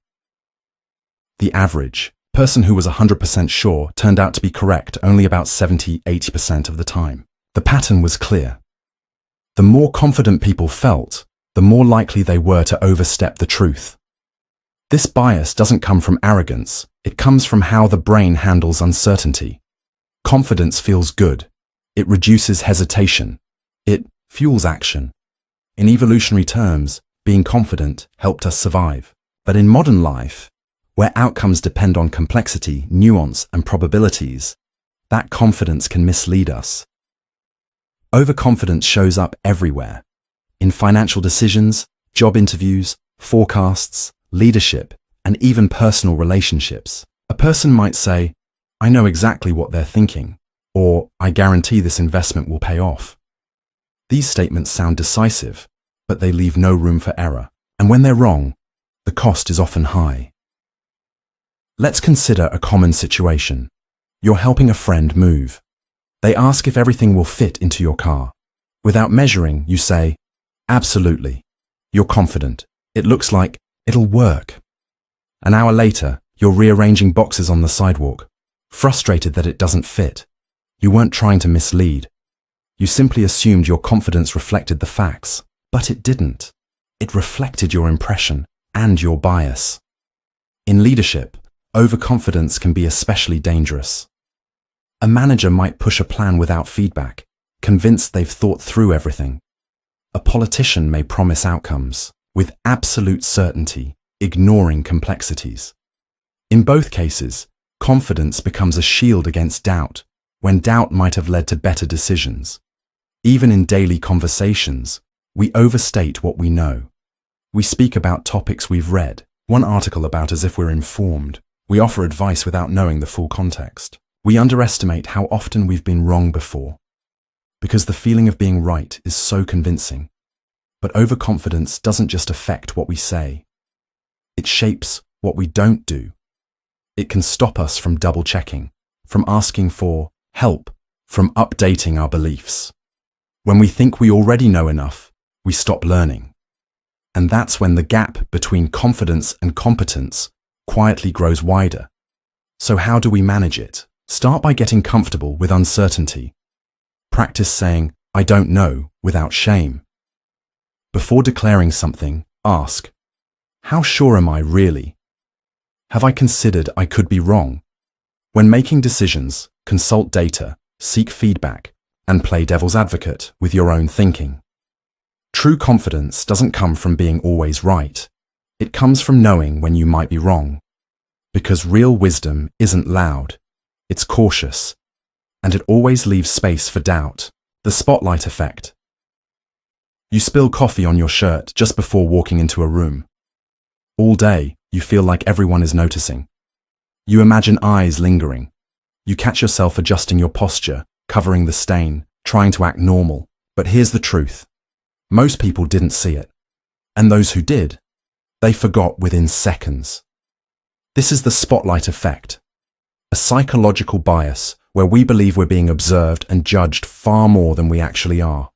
The average person who was 100% sure turned out to be correct only about 70–80% of the time. The pattern was clear. The more confident people felt, the more likely they were to overstep the truth. This bias doesn't come from arrogance, it comes from how the brain handles uncertainty. Confidence feels good. It reduces hesitation. It fuels action. In evolutionary terms, being confident helped us survive. But in modern life, where outcomes depend on complexity, nuance, and probabilities, that confidence can mislead us. Overconfidence shows up everywhere. In financial decisions, job interviews, forecasts, leadership, and even personal relationships. A person might say, "I know exactly what they're thinking," or "I guarantee this investment will pay off." These statements sound decisive, but they leave no room for error. And when they're wrong, the cost is often high. Let's consider a common situation. You're helping a friend move. They ask if everything will fit into your car. Without measuring, you say, "Absolutely." You're confident. It looks like it'll work. An hour later, you're rearranging boxes on the sidewalk, frustrated that it doesn't fit. You weren't trying to mislead. You simply assumed your confidence reflected the facts, but it didn't. It reflected your impression and your bias. In leadership, overconfidence can be especially dangerous. A manager might push a plan without feedback, convinced they've thought through everything. A politician may promise outcomes with absolute certainty, ignoring complexities. In both cases, confidence becomes a shield against doubt, when doubt might have led to better decisions. Even in daily conversations, we overstate what we know. We speak about topics we've read, one article about as if we're informed. We offer advice without knowing the full context. We underestimate how often we've been wrong before, because the feeling of being right is so convincing. But overconfidence doesn't just affect what we say. It shapes what we don't do. It can stop us from double-checking, from asking for help, from updating our beliefs. When we think we already know enough, we stop learning. And that's when the gap between confidence and competence quietly grows wider. So how do we manage it? Start by getting comfortable with uncertainty. Practice saying, "I don't know," without shame. Before declaring something, ask, "How sure am I really? Have I considered I could be wrong?" When making decisions, consult data, seek feedback, and play devil's advocate with your own thinking. True confidence doesn't come from being always right. It comes from knowing when you might be wrong. Because real wisdom isn't loud, it's cautious, and it always leaves space for doubt. The spotlight effect. You spill coffee on your shirt just before walking into a room. All day, you feel like everyone is noticing. You imagine eyes lingering. You catch yourself adjusting your posture, covering the stain, trying to act normal. But here's the truth. Most people didn't see it. And those who did, they forgot within seconds. This is the spotlight effect. A psychological bias where we believe we're being observed and judged far more than we actually are.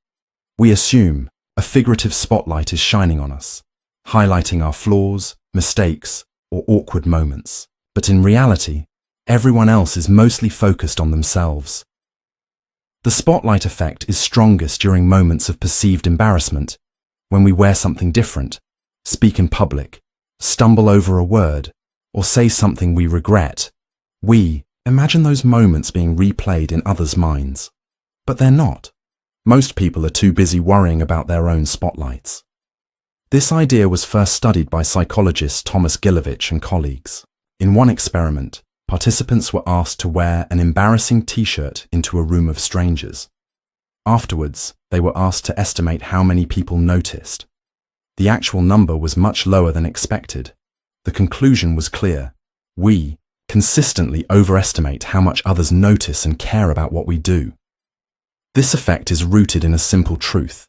We assume a figurative spotlight is shining on us, highlighting our flaws, mistakes, or awkward moments. But in reality, everyone else is mostly focused on themselves. The spotlight effect is strongest during moments of perceived embarrassment, when we wear something different, speak in public, stumble over a word, or say something we regret. We imagine those moments being replayed in others' minds. But they're not. Most people are too busy worrying about their own spotlights. This idea was first studied by psychologist Thomas Gilovich and colleagues. In one experiment, participants were asked to wear an embarrassing t-shirt into a room of strangers. Afterwards, they were asked to estimate how many people noticed. The actual number was much lower than expected. The conclusion was clear. We consistently overestimate how much others notice and care about what we do. This effect is rooted in a simple truth.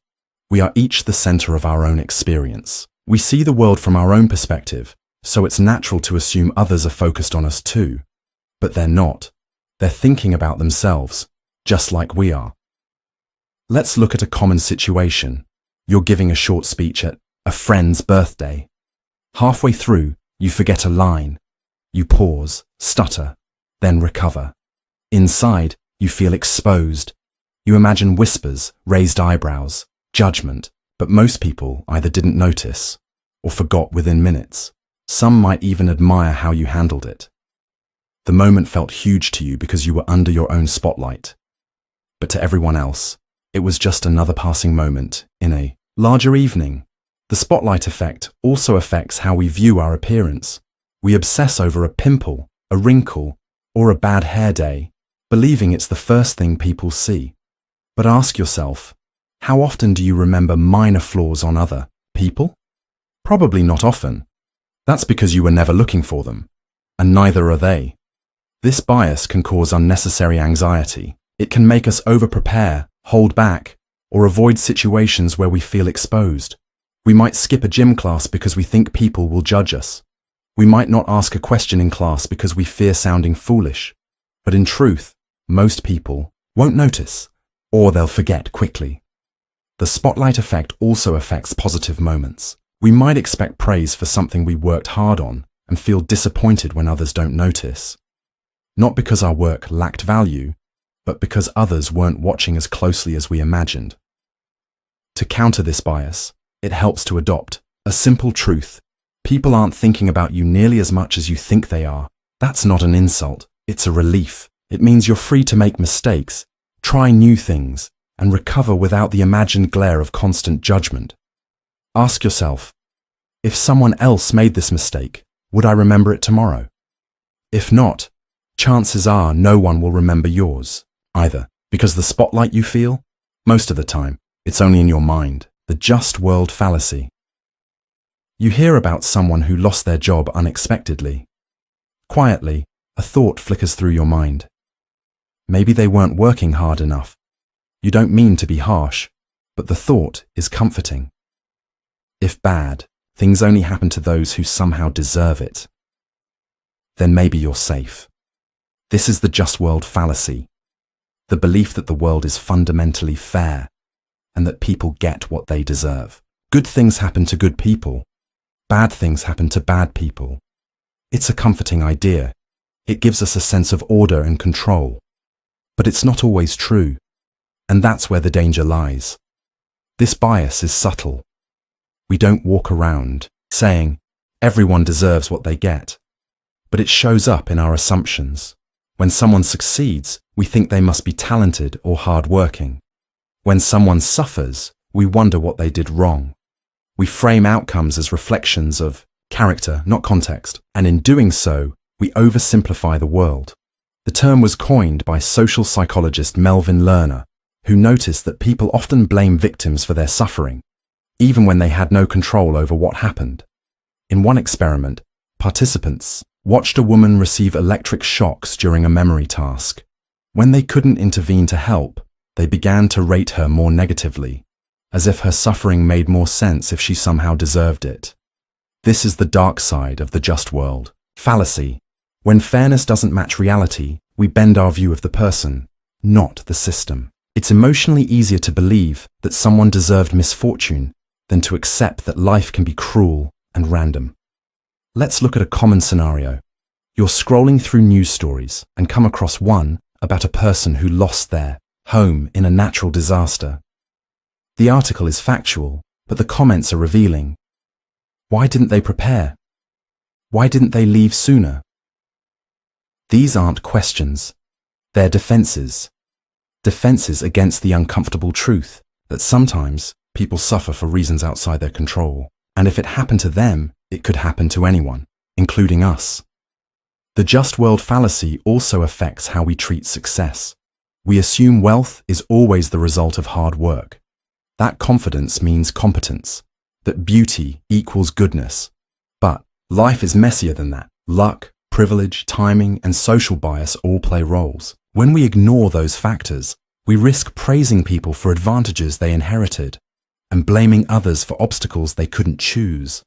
We are each the center of our own experience. We see the world from our own perspective, so it's natural to assume others are focused on us too. But they're not. They're thinking about themselves, just like we are. Let's look at a common situation. You're giving a short speech at a friend's birthday. Halfway through, you forget a line. You pause, stutter, then recover. Inside, you feel exposed. You imagine whispers, raised eyebrows, judgment, but most people either didn't notice or forgot within minutes. Some might even admire how you handled it. The moment felt huge to you because you were under your own spotlight. But to everyone else, it was just another passing moment in a larger evening. The spotlight effect also affects how we view our appearance. We obsess over a pimple, a wrinkle, or a bad hair day, believing it's the first thing people see. But ask yourself, how often do you remember minor flaws on other people? Probably not often. That's because you were never looking for them, and neither are they. This bias can cause unnecessary anxiety. It can make us over-prepare, hold back, or avoid situations where we feel exposed. We might skip a gym class because we think people will judge us. We might not ask a question in class because we fear sounding foolish. But in truth, most people won't notice, or they'll forget quickly. The spotlight effect also affects positive moments. We might expect praise for something we worked hard on and feel disappointed when others don't notice. Not because our work lacked value, but because others weren't watching as closely as we imagined. To counter this bias, it helps to adopt a simple truth. People aren't thinking about you nearly as much as you think they are. That's not an insult, it's a relief. It means you're free to make mistakes, try new things, and recover without the imagined glare of constant judgment. Ask yourself, if someone else made this mistake, would I remember it tomorrow? If not, chances are no one will remember yours either, because the spotlight you feel, most of the time, it's only in your mind. The just world fallacy. You hear about someone who lost their job unexpectedly. Quietly, a thought flickers through your mind. Maybe they weren't working hard enough. You don't mean to be harsh, but the thought is comforting. If bad, things only happen to those who somehow deserve it, then maybe you're safe. This is the just world fallacy. The belief that the world is fundamentally fair and that people get what they deserve. Good things happen to good people. Bad things happen to bad people. It's a comforting idea. It gives us a sense of order and control. But it's not always true. And that's where the danger lies. This bias is subtle. We don't walk around saying, everyone deserves what they get. But it shows up in our assumptions. When someone succeeds, we think they must be talented or hardworking. When someone suffers, we wonder what they did wrong. We frame outcomes as reflections of character, not context, and in doing so, we oversimplify the world. The term was coined by social psychologist Melvin Lerner, who noticed that people often blame victims for their suffering, even when they had no control over what happened. In one experiment, participants watched a woman receive electric shocks during a memory task. When they couldn't intervene to help, they began to rate her more negatively, as if her suffering made more sense if she somehow deserved it. This is the dark side of the just world fallacy. When fairness doesn't match reality, we bend our view of the person, not the system. It's emotionally easier to believe that someone deserved misfortune than to accept that life can be cruel and random. Let's look at a common scenario. You're scrolling through news stories and come across one about a person who lost their home in a natural disaster. The article is factual, but the comments are revealing. Why didn't they prepare? Why didn't they leave sooner? These aren't questions. They're defenses. Defenses against the uncomfortable truth that sometimes people suffer for reasons outside their control. And if it happened to them, it could happen to anyone, including us. The just world fallacy also affects how we treat success. We assume wealth is always the result of hard work. That confidence means competence, that beauty equals goodness. But life is messier than that. Luck, privilege, timing, and social bias all play roles. When we ignore those factors, we risk praising people for advantages they inherited and blaming others for obstacles they couldn't choose.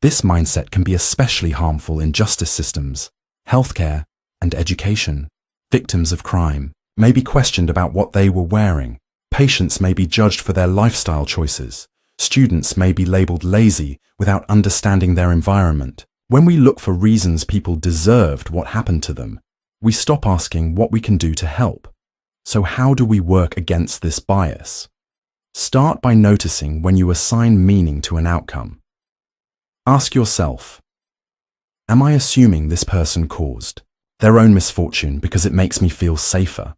This mindset can be especially harmful in justice systems, healthcare, and education. Victims of crime may be questioned about what they were wearing. Patients may be judged for their lifestyle choices. Students may be labeled lazy without understanding their environment. When we look for reasons people deserved what happened to them, we stop asking what we can do to help. So how do we work against this bias? Start by noticing when you assign meaning to an outcome. Ask yourself, am I assuming this person caused their own misfortune because it makes me feel safer?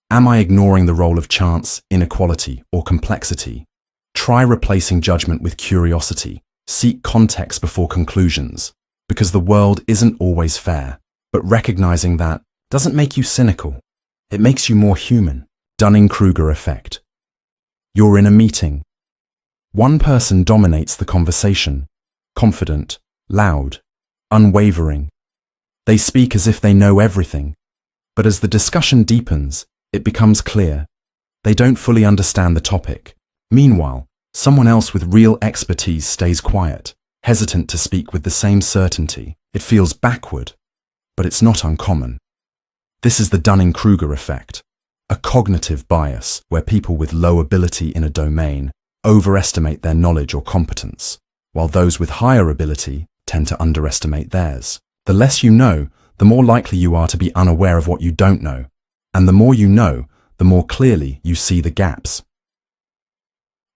Am I ignoring the role of chance, inequality, or complexity? Try replacing judgment with curiosity. Seek context before conclusions, because the world isn't always fair. But recognizing that doesn't make you cynical. It makes you more human. Dunning-Kruger effect. You're in a meeting. One person dominates the conversation, confident, loud, unwavering. They speak as if they know everything, but as the discussion deepens, it becomes clear They don't fully understand the topic. Meanwhile, someone else with real expertise stays quiet, hesitant to speak with the same certainty. It feels backward, but it's not uncommon. This is the Dunning-Kruger effect, a cognitive bias where people with low ability in a domain overestimate their knowledge or competence, while those with higher ability tend to underestimate theirs. The less you know, the more likely you are to be unaware of what you don't know, and the more you know, the more clearly you see the gaps.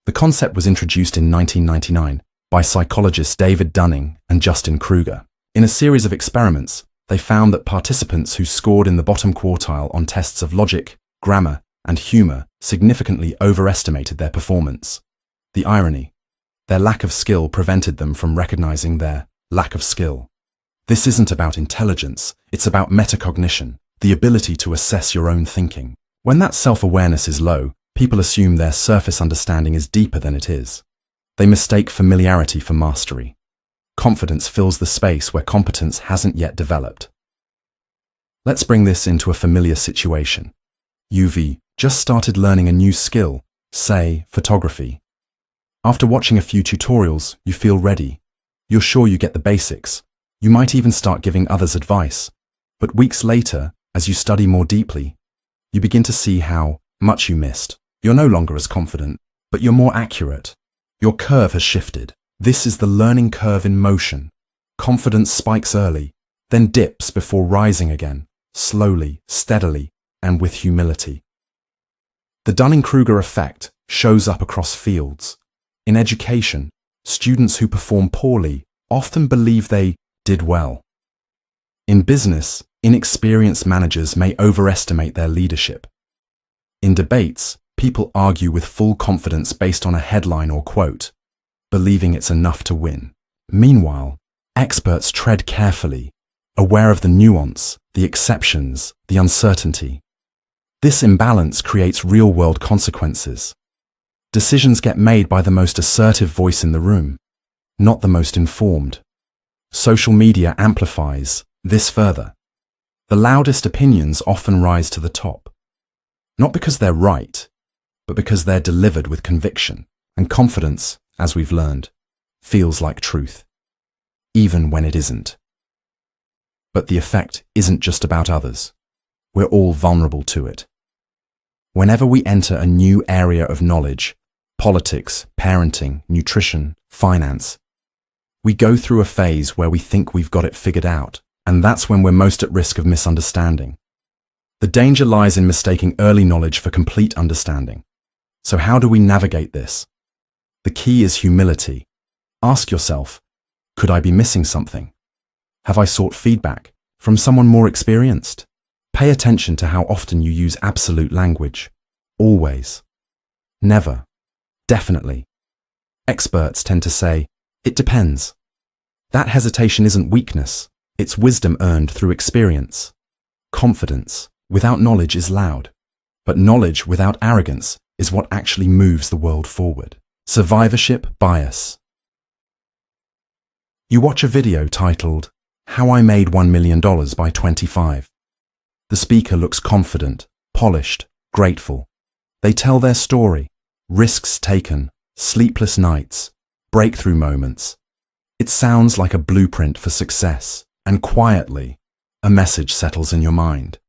The concept was introduced in 1999 by psychologists David Dunning and Justin Kruger. In a series of experiments, they found that participants who scored in the bottom quartile on tests of logic, grammar, and humor significantly overestimated their performance. The irony: their lack of skill prevented them from recognizing their lack of skill. This isn't about intelligence, it's about metacognition, the ability to assess your own thinking. When that self-awareness is low, people assume their surface understanding is deeper than it is. They mistake familiarity for mastery. Confidence fills the space where competence hasn't yet developed. Let's bring this into a familiar situation. You've just started learning a new skill, say, photography. After watching a few tutorials, you feel ready. You're sure you get the basics. You might even start giving others advice. But weeks later, as you study more deeply, you begin to see how much you missed. You're no longer as confident, but you're more accurate. Your curve has shifted. This is the learning curve in motion. Confidence spikes early, then dips before rising again, slowly, steadily, and with humility. The Dunning-Kruger effect shows up across fields. In education, students who perform poorly often believe they did well. In business, inexperienced managers may overestimate their leadership. In debates, people argue with full confidence based on a headline or quote, believing it's enough to win. Meanwhile, experts tread carefully, aware of the nuance, the exceptions, the uncertainty. This imbalance creates real-world consequences. Decisions get made by the most assertive voice in the room, not the most informed. Social media amplifies this further. The loudest opinions often rise to the top, not because they're right, but because they're delivered with conviction, and confidence, as we've learned, feels like truth, even when it isn't. But the effect isn't just about others. We're all vulnerable to it. Whenever we enter a new area of knowledge, politics, parenting, nutrition, finance, we go through a phase where we think we've got it figured out, and that's when we're most at risk of misunderstanding. The danger lies in mistaking early knowledge for complete understanding. So how do we navigate this? The key is humility. Ask yourself, could I be missing something? Have I sought feedback from someone more experienced? Pay attention to how often you use absolute language. Always. Never. Definitely. Experts tend to say, it depends. That hesitation isn't weakness. It's wisdom earned through experience. Confidence without knowledge is loud, but knowledge without arrogance is what actually moves the world forward. Survivorship bias. You watch a video titled, How I Made $1 Million by 25. The speaker looks confident, polished, grateful. They tell their story, risks taken, sleepless nights, breakthrough moments. It sounds like a blueprint for success, and quietly, a message settles in your mind.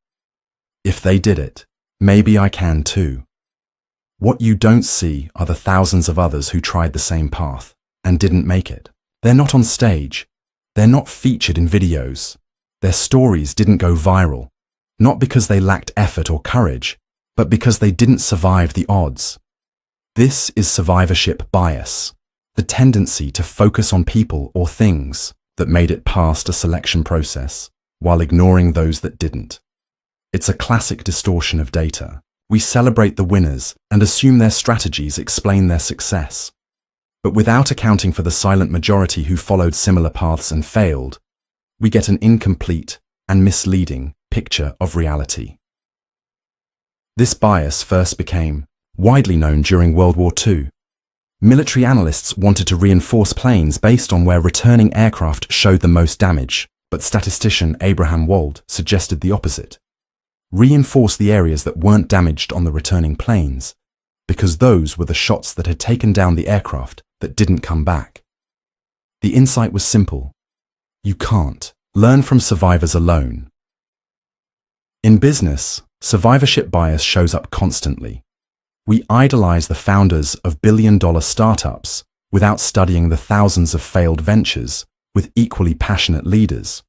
If they did it, maybe I can too. What you don't see are the thousands of others who tried the same path and didn't make it. They're not on stage. They're not featured in videos. Their stories didn't go viral, not because they lacked effort or courage, but because they didn't survive the odds. This is survivorship bias, the tendency to focus on people or things that made it past a selection process, while ignoring those that didn't. It's a classic distortion of data. We celebrate the winners and assume their strategies explain their success. But without accounting for the silent majority who followed similar paths and failed, we get an incomplete and misleading picture of reality. This bias first became widely known during World War II. Military analysts wanted to reinforce planes based on where returning aircraft showed the most damage, but statistician Abraham Wald suggested the opposite. reinforce the areas that weren't damaged on the returning planes, because those were the shots that had taken down the aircraft that didn't come back. The insight was simple. You can't learn from survivors alone. In business, survivorship bias shows up constantly. We idolize the founders of billion-dollar startups without studying the thousands of failed ventures with equally passionate leaders.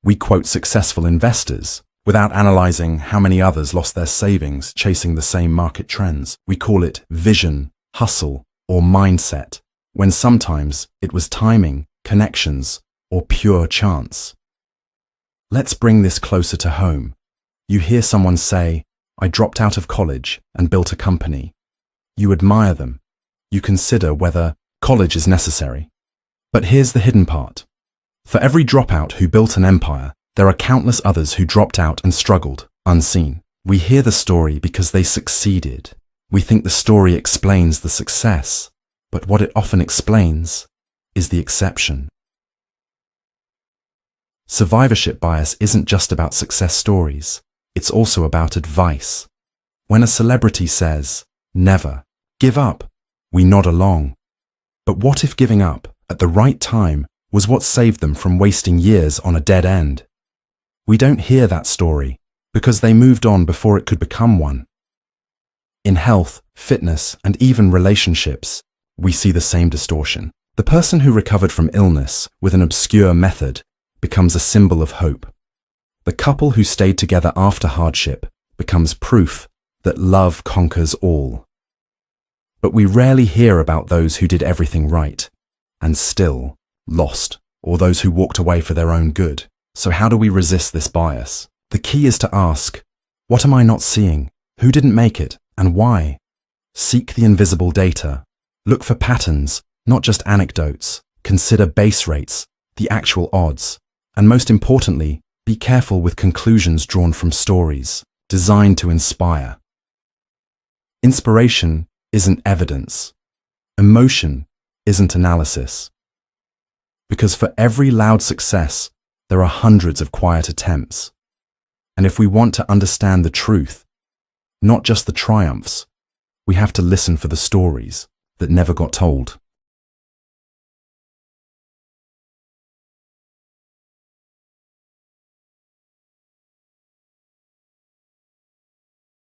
We quote successful investors without analyzing how many others lost their savings chasing the same market trends. We call it vision, hustle, or mindset, when sometimes it was timing, connections, or pure chance. Let's bring this closer to home. You hear someone say, "I dropped out of college and built a company." You admire them. You consider whether college is necessary. But here's the hidden part. For every dropout who built an empire, there are countless others who dropped out and struggled, unseen. We hear the story because they succeeded. We think the story explains the success, but what it often explains is the exception. Survivorship bias isn't just about success stories. It's also about advice. When a celebrity says, "Never give up," we nod along. But what if giving up at the right time was what saved them from wasting years on a dead end? We don't hear that story because they moved on before it could become one. In health, fitness, and even relationships, we see the same distortion. The person who recovered from illness with an obscure method becomes a symbol of hope. The couple who stayed together after hardship becomes proof that love conquers all. But we rarely hear about those who did everything right and still lost, or those who walked away for their own good. So how do we resist this bias? The key is to ask, what am I not seeing? Who didn't make it, and why? Seek the invisible data. Look for patterns, not just anecdotes. Consider base rates, the actual odds. And most importantly, be careful with conclusions drawn from stories designed to inspire. Inspiration isn't evidence. Emotion isn't analysis. Because for every loud success, there are hundreds of quiet attempts. And if we want to understand the truth, not just the triumphs, we have to listen for the stories that never got told.